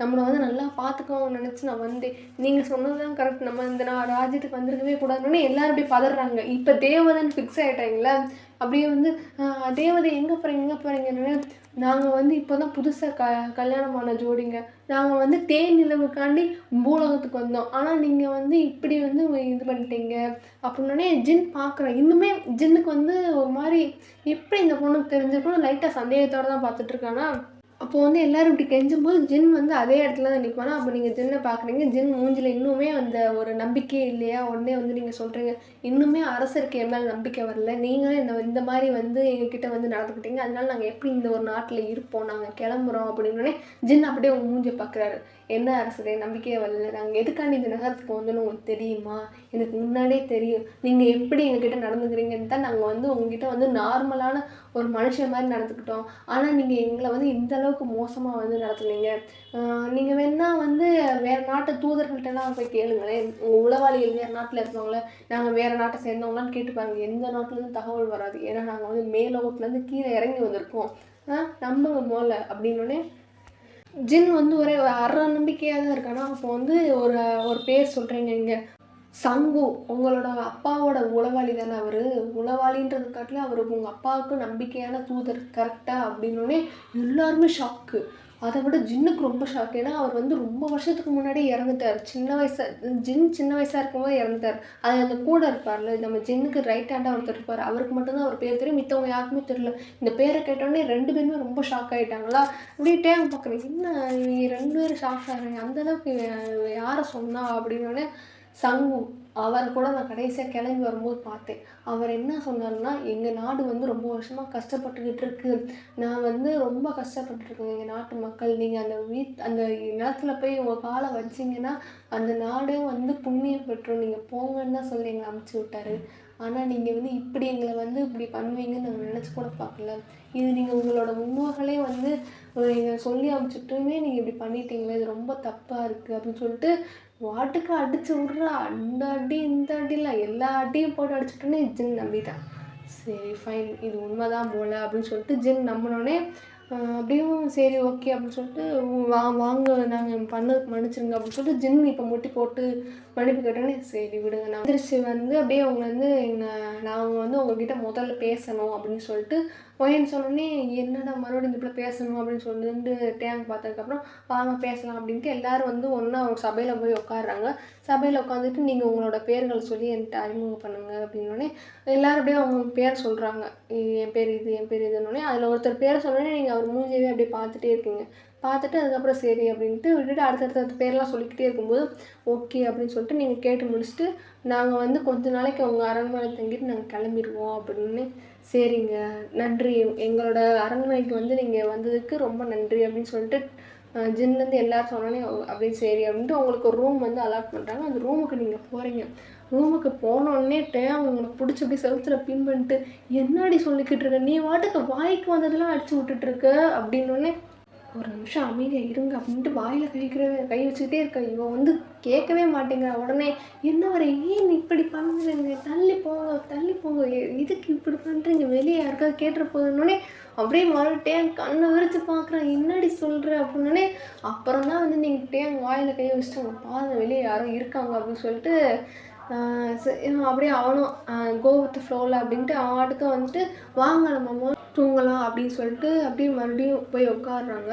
நம்மள வந்து நல்லா பார்த்துக்குவாங்கன்னு நெனச்சு நான் வந்தேன். நீங்க சொன்னது தான் கரெக்ட். நம்ம இந்த ராஜ்யத்துக்கு வந்திருக்கவே கூடாதுன்னோனே" எல்லாரும் அப்படியே பதர்றாங்க. இப்ப தேவதைன்னு ஃபிக்ஸ் ஆயிட்டாங்கல்ல. அப்படியே வந்து "தேவதை எங்க போறீங்க? எங்க போறீங்கன்னு" நாங்க வந்து இப்போ தான் புதுசா கல்யாணமான ஜோடிங்க. நாங்க வந்து தேன் நிலவுக்காண்டி பூலோகத்துக்கு வந்தோம். ஆனா நீங்க வந்து இப்படி வந்து இது பண்ணிட்டீங்க. அப்படின்னோனே ஜின் பார்க்குறேன். இன்னுமே ஜின்னுக்கு வந்து ஒரு மாரி எப்படி இந்த பொண்ணுக்கு தெரிஞ்சிருக்கும்னு லைட்டா சந்தேகத்தோட தான் பார்த்துட்டு இருக்கானா. அப்போ வந்து எல்லாரும் இப்படி கெஞ்சும்போது ஜின் வந்து அதே இடத்துல தான் நிப்பானா. அப்போ நீங்க ஜின்ன பார்க்குறீங்க. ஜின் மூஞ்சில இன்னுமே அந்த ஒரு நம்பிக்கையே இல்லையா? உடனே வந்து நீங்க சொல்றீங்க, "இன்னுமே அரசருக்கு என் மேல நம்பிக்கை வரல. நீங்களே இந்த மாரி வந்து எங்ககிட்ட வந்து நடந்துக்கிட்டீங்க. அதனால நாங்க எப்படி இந்த ஒரு நாட்ல இருப்போம்? நாங்க கிளம்புறோம்" அப்படின்னோனே, ஜின் அப்படியே உங்க மூஞ்சிய பார்க்குறாரு. "என்ன அரசரே நம்பிக்கையே வரல. நாங்க எதுக்காண்டி இந்த நகரத்துக்கு வந்தோம்னு உங்களுக்கு தெரியுமா? எனக்கு முன்னாடியே தெரியும். நீங்க எப்படி எங்ககிட்ட நடந்துக்கிறீங்கன்னு தான் நாங்க வந்து உங்ககிட்ட வந்து நார்மலான ஒரு மனுஷன் மாரி நடந்துக்கிட்டோம். ஆனா நீங்க எங்கள வந்து இந்த அளவுக்கு மோசமா வந்து நடத்துனீங்க. நீங்க வேணா வந்து வேற நாட்டு தூதர்கள்ட்டலாம் போய் கேளுங்களேன். உங்க உளவாளிகள் வேற நாட்டுல இருப்பாங்கள்ல, நாங்க வேற நாட்ட சேர்ந்தவங்களான்னு கேட்டு பாருங்க. எந்த நாட்டுலேருந்து தகவல் வராது. ஏன்னா நாங்க வந்து மேலோகத்துலேருந்து கீழ இறங்கி வந்திருக்கோம். நம்புங்க மொதல்ல" அப்படின்னோனே, ஜின் வந்து ஒரே அரை நம்பிக்கையா தான் இருக்கானா. அப்போ வந்து ஒரு ஒரு பேர் சொல்றீங்க இங்க. சங்கு உங்களோட அப்பாவோட உளவாளி தானே அவரு. உளவாளின்றத காட்டிலும் அவரு உங்க அப்பாவுக்கு நம்பிக்கையான தூதர் கரெக்ட்டா? அப்படின்னோனே எல்லாருமே ஷாக்கு. அத விட ஜின்னுக்கு ரொம்ப ஷாக். ஏன்னா, அவர் வந்து ரொம்ப வருஷத்துக்கு முன்னாடியே இறந்துட்டாரு. சின்ன வயசா இருக்கும்போது இறந்துட்டாரு. அது அந்த கூட இருப்பார்ல, நம்ம ஜின்னுக்கு ரைட் ஹேண்டா ஒருத்தர் இருப்பாரு. அவருக்கு மட்டும் தான் அவர் பேர் தெரியும். மித்தவங்க யாருக்குமே தெரியல. இந்த பேர கேட்டோனே 2 பேருமே ரொம்ப ஷாக் ஆயிட்டாங்களா. அப்படியே டேங்க் பார்க்குறேன். என்ன இவங்க 2 பேரும் ஷாக் ஆகுறாங்க. அந்த அளவுக்கு யார சொன்னா? அப்படின்னோனே சங்கு. அவர கூட நான் கடைசியா கிளம்பி வரும்போது பார்த்தேன். அவர் என்ன சொன்னாருன்னா, "எங்க நாடு வந்து ரொம்ப வருஷமா கஷ்டப்பட்டுக்கிட்டு இருக்கு. நான் வந்து ரொம்ப கஷ்டப்பட்டுருக்கேன் எங்க நாட்டு மக்கள். நீங்க அந்த நிலத்துல போய் உங்க கால வச்சீங்கன்னா, அந்த நாடே வந்து புண்ணியம் பெற்றும். நீங்க போங்கன்னு தான் சொல்லி எங்கள அனுப்பிச்சு விட்டாரு. ஆனா நீங்க வந்து இப்படி எங்கள வந்து இப்படி பண்ணுவீங்கன்னு நாங்க நினைச்சு கூட பார்க்கல. இது நீங்க உங்களோட முன்னோர்களே வந்து நீங்க சொல்லி அனுப்பிச்சுட்டுமே நீங்க இப்படி பண்ணிட்டீங்களே! இது ரொம்ப தப்பா இருக்கு" அப்படின்னு சொல்லிட்டு பாட்டுக்கு அடிச்சு விட்றா. அந்த அடி, இந்த அடிலாம் எல்லா அடியும் போட்டு அடிச்சுட்டோன்னே ஜின் நம்பிட்டான். சரி ஃபைன். இது உண்மைதான் போல அப்படின்னு சொல்லிட்டு ஜின் நம்புனோனே, அப்படியும் சரி ஓகே அப்படின்னு சொல்லிட்டு, வாங்க நாங்க பண்ணதுக்கு மன்னிச்சிடுங்க அப்படின்னு சொல்லிட்டு ஜின் இப்போ முட்டி போட்டு மன்னிப்பு கேட்டோன்னே, சரி விடுங்க. நான் எந்திரிச்சு வந்து அப்படியே அவங்க வந்து நாங்க வந்து உங்ககிட்ட முதல்ல பேசணும் அப்படின்னு சொல்லிட்டு ஒயன்னு சொன்னோன்னே, என்னடா மறுபடியும் இந்த பிள்ள பேசணும் அப்படின்னு சொல்லிட்டு டேங்க் பார்த்ததுக்கப்புறம், வாங்க பேசலாம் அப்படின்ட்டு எல்லாரும் வந்து ஒண்ணா ஒரு சபையில போய் உட்கார்றாங்க. சபையில உட்காந்துட்டு, "நீங்க உங்களோட பேர்கள சொல்லி என்ட்ட அறிமுகம் பண்ணுங்க" அப்படின்னோனே, எல்லாரும் அப்படியே அவங்க பேர் சொல்றாங்க. என் பேர் இது, என் பேர் இதுன்னோனே, அதில ஒருத்தர் பேர சொன்னோனே, நீங்க அவர் மூஞ்சியவே அப்படியே பார்த்துட்டே இருக்கீங்க. பார்த்துட்டு அதுக்கப்புறம் சரி அப்படின்ட்டு விட்டுட்டு அடுத்தடுத்த பேர்லாம் சொல்லிக்கிட்டே இருக்கும்போது, ஓகே அப்படின்னு சொல்லிட்டு நீங்க கேட்டு முடிச்சுட்டு, "நாங்க வந்து கொஞ்ச நாளைக்கு உங்க அரண்மனையில தங்கிட்டு நாங்க கிளம்பிருவோம்" அப்படின்னு. "சரிங்க, நன்றி. எங்களோட அரண்மனைக்கு வந்து நீங்க வந்ததுக்கு ரொம்ப நன்றி" அப்படின்னு சொல்லிட்டு ஜின்லேருந்து எல்லாரும் சொன்னோனே, அப்படியே சரி அப்படின்ட்டு உங்களுக்கு ஒரு ரூம் வந்து அலாட் பண்ணுறாங்க. அந்த ரூமுக்கு நீங்க போறீங்க. ரூமுக்கு போனோனே உங்களுக்கு புடிச்சு அப்படியே செவுத்துல பின் பண்ணிட்டு, "என்னாடி சொல்லிக்கிட்டு இருக்க? நீ பாட்டுக்கு வாய்க்கு வந்ததெல்லாம் அடிச்சு விட்டுட்டு இருக்க" அப்படின்னோனே, "ஒரு நிமிஷம் அமைதியா இருங்க" அப்படின்ட்டு வாயில கை வச்சுக்கிட்டே இருக்கா. இவ வந்து கேட்கவே மாட்டேங்கிறா. உடனே, "என்ன வர ஏன் இப்படி பண்றீங்க? தள்ளி போங்க, தள்ளி போங்க. எதுக்கு இப்படி பண்றீங்க? வெளிய யாருக்காவது கேட்டுற போதுன்னோனே" அப்படியே மறுபடியும் கண்ண விரிச்சு பார்க்குறேன். "என்னடி சொல்ற?" அப்படின்னோனே, அப்புறம் தான் வந்து நீங்க வாயில கை வச்சுட்டு, "அங்க பாருங்க வெளிய யாரோ இருக்காங்க" அப்படின்னு சொல்லிட்டு அப்படியே அவனும் கோ வித் ஃப்ளோவில் அப்படின்ட்டு அவன் பாட்டுக்கு வந்துட்டு வாங்க நம்ம தூங்கலாம் அப்படின்னு சொல்லிட்டு அப்படியே மறுபடியும் போய் உட்காடுறாங்க.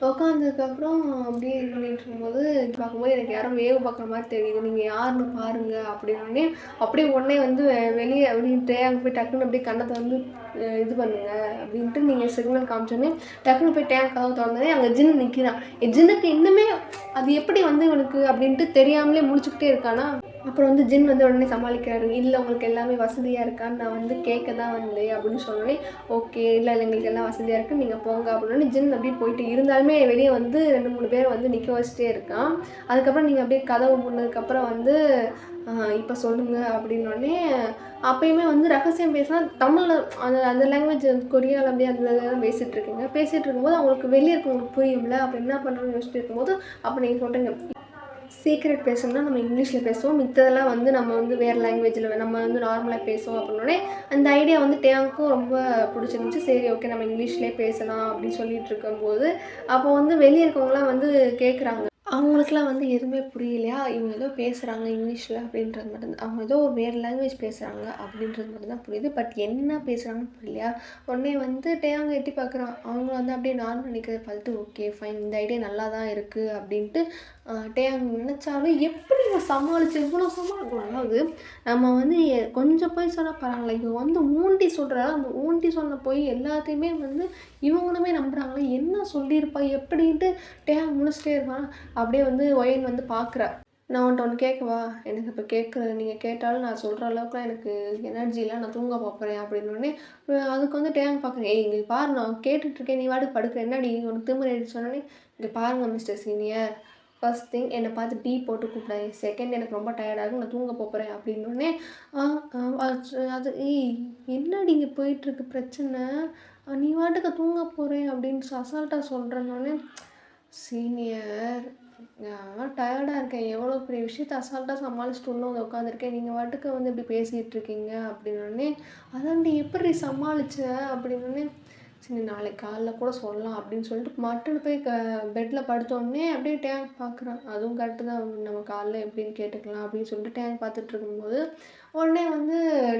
உட்காந்ததுக்கப்புறம் அப்படியே இது பண்ணிட்டு இருக்கும்போது பார்க்கும்போது எனக்கு யாரும் வேவு பார்க்குற மாதிரி தெரியுது, நீங்கள் யாருன்னு பாருங்க அப்படின்னோடனே அப்படியே உடனே வந்து வெளியே அப்படின்ட்டு அங்கே போய் டக்குன்னு அப்படியே கண்ணத்தை வந்து இது பண்ணுங்க அப்படின்ட்டு நீங்கள் சிக்னல் காமிச்சோன்னே டக்குன்னு போய் டேங்க் கதவு திறந்தோடனே அங்கே ஜின்னு நிற்கிறான். ஜின்னுக்கு இன்னுமே அது எப்படி வந்து இவனுக்கு அப்படின்ட்டு தெரியாமலே முடிச்சுக்கிட்டே இருக்கானா. அப்புறம் வந்து ஜின் வந்து உடனே சமாளிக்கிறாரு. இல்லை உங்களுக்கு எல்லாமே வசதியாக இருக்கான்னு நான் வந்து கேட்க தான் வந்தேன் அப்படின்னு சொன்னோடனே ஓகே இல்லை எங்களுக்கு எல்லாம் வசதியாக இருக்குது நீங்கள் போங்க அப்படின்னு ஜின் அப்படியே போயிட்டு இருந்தாலுமே வெளியே வந்து 2-3 பேரை வந்து நிற்க வச்சுட்டே இருக்கான். அதுக்கப்புறம் நீங்கள் அப்படியே கதவு முன்னதுக்கப்புறம் வந்து இப்போ சொல்லுங்கள் அப்படின்னோடனே அப்பயுமே வந்து ரகசியம் பேசினா தமிழில் அந்த லாங்குவேஜ் கொரியாவில் அப்படியே அந்த இதெல்லாம் பேசிகிட்டு இருக்கும்போது அவங்களுக்கு வெளியே இருக்கவங்களுக்கு புரியும்ல. அப்போ என்ன பண்ணுறோன்னு யோசிச்சுட்டு இருக்கும்போது அப்போ நீங்கள் சொல்கிறீங்க சீக்ரெட் பேசணும்னா நம்ம இங்கிலீஷில் பேசுவோம், மித்ததெல்லாம் வந்து நம்ம வந்து வேறு லாங்குவேஜில் நம்ம வந்து நார்மலாக பேசுவோம் அப்படின்னோடனே அந்த ஐடியா வந்து டேங்க்கும் ரொம்ப பிடிச்சிருந்துச்சி. சரி ஓகே நம்ம இங்கிலீஷ்லேயே பேசலாம் அப்படின்னு சொல்லிட்டு இருக்கும்போது அப்போ வந்து வெளியே இருக்கவங்களாம் வந்து கேட்குறாங்க. அவங்களுக்குலாம் வந்து எதுவுமே புரியலையா, இவங்க ஏதோ பேசுகிறாங்க இங்கிலீஷில் அப்படின்றது மட்டும் அவங்க ஏதோ ஒரு வேறு லாங்குவேஜ் பேசுகிறாங்க அப்படின்றது மட்டும் தான் புரியுது. பட் என்ன பேசுகிறாங்கன்னு புரியலையா. உடனே வந்து டேங்க எட்டி பார்க்குறான். அவங்க வந்து அப்படியே நார்மல் நிற்கிறத பார்த்துட்டு ஓகே ஃபைன் இந்த ஐடியா நல்லா தான் இருக்குது அப்படின்ட்டு டேங் நினச்சாலும் எப்படி இவன் சமாளித்து இவ்வளோ சமாளிக்கணும். அதாவது நம்ம வந்து கொஞ்சம் போய் சொன்னால் பரவாயில்ல, இவன் வந்து ஊண்டி சொல்கிறாள். அந்த ஊண்டி சொன்ன போய் எல்லாத்தையுமே வந்து இவங்களுமே நம்புகிறாங்களே, என்ன சொல்லியிருப்பா எப்படின்ட்டு டேங் முழிச்சிட்டே இருப்பான். அப்படியே வந்து ஒயன் வந்து பார்க்குறா. நான் உன்ட்ட ஒன்று கேட்கவா, எனக்கு இப்போ கேட்குறது நீங்கள் கேட்டாலும் நான் சொல்கிற அளவுக்குலாம் எனக்கு எனர்ஜி இல்லை, நான் தூங்க பார்க்குறேன் அப்படின்னோடனே அதுக்கு வந்து டேங்க் பார்க்குறேன். ஏய் இங்கே பாரு நான் கேட்டுட்ருக்கேன், நீ வாட்டுக்கு படுக்கிற, என்னடி உனக்கு திமிரு எடுத்து சொன்னோன்னே இங்கே பாருங்கள் மிஸ்டர் சீனியர், ஃபர்ஸ்ட் திங் என்னை பார்த்து டீ போட்டு கூப்பிடாது, செகண்ட் எனக்கு ரொம்ப டயர்டாகும் நான் தூங்க போகிறேன் அப்படின்னோடனே அது ஏய் என்னடி இங்கே போயிட்டுருக்கு பிரச்சனை, நீ வாட்டுக்கு தூங்க போகிறேன் அப்படின்னு அசால்ட்டாக சொல்கிறேன்னொடனே சீனியர் நான் டயர்டாக இருக்கேன், எவ்வளோ பெரிய விஷயத்த அசால்ட்டாக சமாளிச்சுட்டு இன்னும் வந்து உட்காந்துருக்கேன், நீங்கள் வாட்டுக்கு வந்து இப்படி பேசிகிட்டு இருக்கீங்க அப்படின்னோடனே அதாண்டி எப்படி சமாளிச்ச அப்படின்னோடனே சரி நாளைக்கு காலைல கூட சொல்லலாம் அப்படின்னு சொல்லிட்டு மட்டுன்னு போய் பெட்டில் படுத்தோடனே அப்படியே டேங்க் பார்க்குறான். அதுவும் கரெக்டு தான், நம்ம காலைல எப்படின்னு கேட்டுக்கலாம் அப்படின்னு சொல்லிட்டு டேங்க் பார்த்துட்டு இருக்கும்போது உடனே வந்து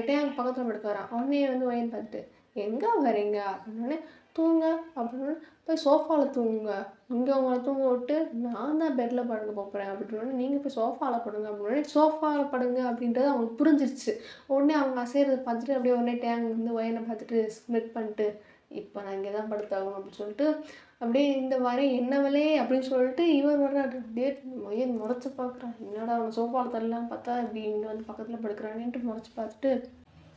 டேங்க் பக்கத்தில் படுக்க வரான். உடனே வந்து ஒயின் பார்த்துட்டு எங்கே வரீங்க அப்படின்னோடனே தூங்க அப்படின்னு போய் சோஃபாவில் தூங்குங்க, இங்கே உங்களை தூங்க விட்டு நான் தான் பெட்டில் படுக்க போகிறேன் அப்படின்னோடனே நீங்கள் போய் சோஃபாவில் படுங்க அப்படின்னோடனே சோஃபாவில் படுங்க அப்படின்றது அவங்களுக்கு புரிஞ்சிருச்சு. உடனே அவங்க அசைகிறத பார்த்துட்டு அப்படியே உடனே டேங்க் வந்து ஒயனை பார்த்துட்டு ஸ்மிட் பண்ணிட்டு இப்போ நான் இங்கே தான் படுத்தாகணும் அப்படின்னு சொல்லிட்டு அப்படியே இந்த வாரம் என்னவளே அப்படின்னு சொல்லிட்டு இவர் வர்றாரு. டேட் ஒயன் முறைச்சி பார்க்குறான், என்னடா அவனை சோஃபாவில் தரலாம் பார்த்தா இப்படி இங்கே வந்து பக்கத்தில் படுக்கிறானேன்ட்டு முறைச்சி பார்த்துட்டு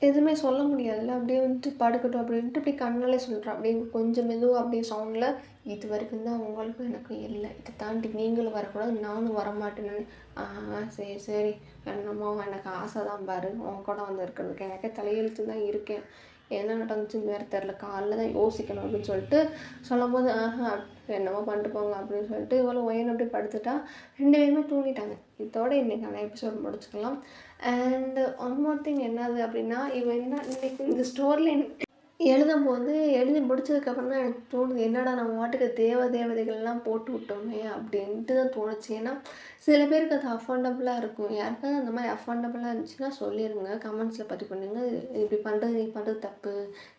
எதுவுமே சொல்ல முடியாதுல்ல, அப்படியே வந்துட்டு படுக்கட்டும் அப்படின்ட்டு இப்படி கண்ணாலே சொல்கிறான். அப்படியே கொஞ்சம் மெதுவாக அப்படியே சவுண்டில் இது வரைக்கும் தான் உங்களுக்கும் எனக்கும் இல்லை, இதை தாண்டி நீங்களும் வரக்கூடாது நானும் வரமாட்டேன்னு. சரி சரி என்னமோ எனக்கு ஆசை தான் பாரு உன் கூட வந்து இருக்கிறதுக்கு, எனக்கே தலையெழுத்து தான் இருக்கேன், என்ன நடந்துச்சுன்னு வேறு தெரில, காலைல தான் யோசிக்கணும் அப்படின்னு சொல்லிட்டு சொல்லும்போது என்னமோ பண்ணிட்டு போங்க அப்படின்னு சொல்லிட்டு இவ்வளோ ஒயன் அப்படி படுத்துட்டா. 2 பேருமே தூங்கிட்டாங்க. இதோட இன்றைக்கான எபிசோட் முடிச்சுக்கலாம். அண்ட் ஒன் மோர் திங் என்னது அப்படின்னா இவன் என்ன இன்றைக்கி இந்த ஸ்டோரியில் எழுதும்போது எழுதி முடிச்சதுக்கப்புறம் தான் எனக்கு தோணுது, என்னடா நம்ம வாட்டுக்கு தேவதைகள்லாம் போட்டு விட்டோமே அப்படின்ட்டு தான் தோணுச்சு. ஏன்னா சில பேருக்கு அது அஃபோர்டபுளாக இருக்கும். யாருக்காவது அந்த மாதிரி அஃபோர்டபுளாக இருந்துச்சுன்னா சொல்லிடுங்க, கமெண்ட்ஸில் பதிவு பண்ணுங்க. இப்படி பண்ணுறது நீ பண்ணுறது தப்பு,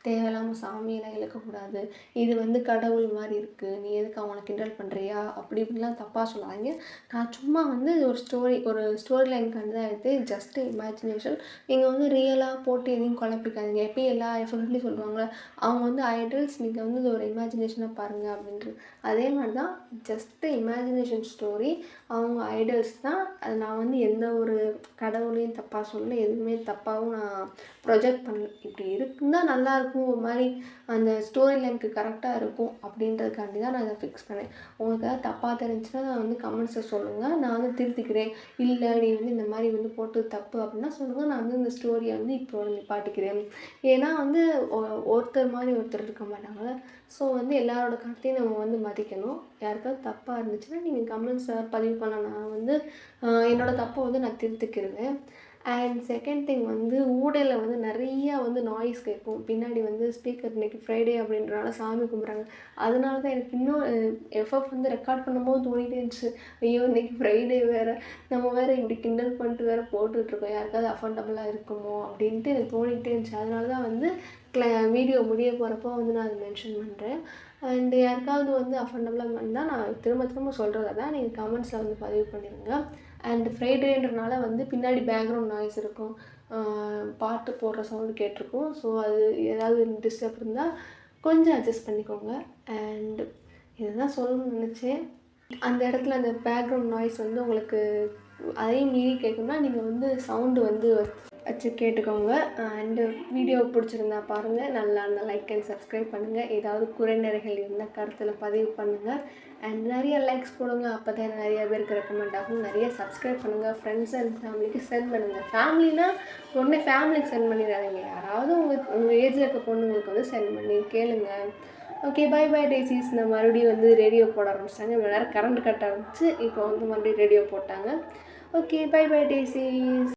தேவையில்லாமல் சாமியெல்லாம் இழக்கக்கூடாது, இது வந்து கடவுள் மாதிரி இருக்குது, நீ எதுக்கு அவனை கிண்டல் பண்ணுறியா அப்படி இப்படிலாம் தப்பாக சொல்லாதீங்க. நான் சும்மா வந்து ஒரு ஸ்டோரி லைன் கண்டு தான் எடுத்து ஜஸ்ட் இமேஜினேஷன். நீங்கள் வந்து ரியலாக போட்டு எதையும் குழப்பிக்காதீங்க. எப்பயும் எல்லா எஃபர்ட்லேயும் சொல்லுவாங்க அவங்க வந்து ஐடல்ஸ், நீங்கள் வந்து இது ஒரு இமேஜினேஷனாக பாருங்கள் அப்படின்றது. அதே மாதிரி தான் ஜஸ்ட்டு இமேஜினேஷன் ஸ்டோரி, அவங்க ஐடல்ஸ் தான். அது நான் வந்து எந்த ஒரு கடவுளையும் தப்பாக சொல்லலை, எதுவுமே தப்பாகவும் நான் ப்ரொஜெக்ட் பண்ணல. இப்படி இருக்குன்னா நல்லாயிருக்கும், ஒரு மாதிரி அந்த ஸ்டோரி லைனுக்கு கரெக்டாக இருக்கும் அப்படின்றதுக்காண்டி தான் நான் இதை ஃபிக்ஸ் பண்ணேன். உங்களுக்கு ஏதாவது தப்பாக தெரிஞ்சுன்னா நான் வந்து கமெண்ட்ஸில் சொல்லுங்கள், நான் வந்து திருத்திக்கிறேன். இல்லை நீ வந்து இந்த மாதிரி வந்து போட்டு தப்பு அப்படின்னா சொல்லுங்கள், நான் வந்து இந்த ஸ்டோரியை வந்து இப்போ நிப்பாட்டிக்கிறேன். ஏன்னா வந்து ஒருத்தர் மாதிரி ஒருத்தர் இருக்க மாட்டாங்க. ஸோ வந்து எல்லாரோட கருத்தையும் நம்ம வந்து மதிக்கணும். யாருக்காவது தப்பாக இருந்துச்சுன்னா நீங்கள் கமெண்ட்ஸை பதிவு பண்ண, நான் வந்து என்னோடய தப்பை வந்து நான் திருத்திக்கிடுவேன். அண்ட் செகண்ட் திங் வந்து ஊடையில வந்து நிறையா வந்து நாய்ஸ் கேட்கும். பின்னாடி வந்து ஸ்பீக்கர் இன்னைக்கு ஃப்ரைடே அப்படின்றனால சாமி கும்பிட்றாங்க. அதனால தான் எனக்கு இன்னும் எஃப்எஃப் வந்து ரெக்கார்ட் பண்ணும்போது தோணிட்டே இருந்துச்சு. ஐயோ! இன்னைக்கு ஃப்ரைடே வேறு, நம்ம வேறு இப்படி கிண்டல் பண்ணிட்டு வேறு போட்டுட்ருக்கோம். யாருக்காவது அஃபர்டபுளாக இருக்குமோ அப்படின்ட்டு எனக்கு தோணிக்கிட்டே இருந்துச்சு. அதனால தான் வந்து வீடியோ முடிய போகிறப்போ வந்து நான் அதை மென்ஷன் பண்ணுறேன். அண்டு யாருக்காவது வந்து அஃபர்டபுளாக இருந்தால் நான் திரும்ப திரும்ப சொல்கிறது தான், நீங்கள் கமெண்ட்ஸில் வந்து பதிவு பண்ணிடுங்க. அண்ட் ஃப்ரைடேன்றனால வந்து பின்னாடி பேக்ரவுண்ட் நாய்ஸ் இருக்கும், பாட்டு போடுற சவுண்டு கேட்டிருக்கும். ஸோ அது ஏதாவது டிஸ்டர்ப் இருந்தால் கொஞ்சம் அட்ஜஸ்ட் பண்ணிக்கோங்க. அண்ட் இதுதான் சொல்லணும்னு நினச்சேன். அந்த இடத்துல அந்த பேக்ரவுண்ட் நாய்ஸ் வந்து உங்களுக்கு அதையும் மீறி கேட்குன்னா நீங்கள் வந்து சவுண்டு வந்து வச்சு கேட்டுக்கோங்க. அண்டு வீடியோ பிடிச்சிருந்தா பாருங்கள், நல்லா இருந்தால் லைக் அண்ட் சப்ஸ்கிரைப் பண்ணுங்கள். ஏதாவது குறைநிறைகள் இருந்தால் கருத்தில் பதிவு பண்ணுங்கள். அண்ட் நிறைய லைக்ஸ் போடுங்க, அப்போ தான் நிறைய பேருக்கு ரெக்கமெண்ட் ஆகும். நிறைய சப்ஸ்கிரைப் பண்ணுங்கள், ஃப்ரெண்ட்ஸ் அண்ட் ஃபேமிலிக்கு சென்ட் பண்ணுங்கள். ஃபேமிலினா உடனே ஃபேமிலிக்கு சென்ட் பண்ணிடாதீங்க, யாராவது உங்கள் ஏஜில் இருக்க பொண்ணுங்களுக்கு வந்து சென்ட் பண்ணி கேளுங்க. ஓகே, பை பை டேசிஸ். இந்த மறுபடியும் வந்து ரேடியோ போட ஆரம்பிச்சிட்டாங்க. இவ்வளோ நேரம் கரண்ட் கட் ஆரம்பிச்சு, இப்போ வந்து மறுபடியும் ரேடியோ போட்டாங்க. Okay, bye bye டேசிஸ்.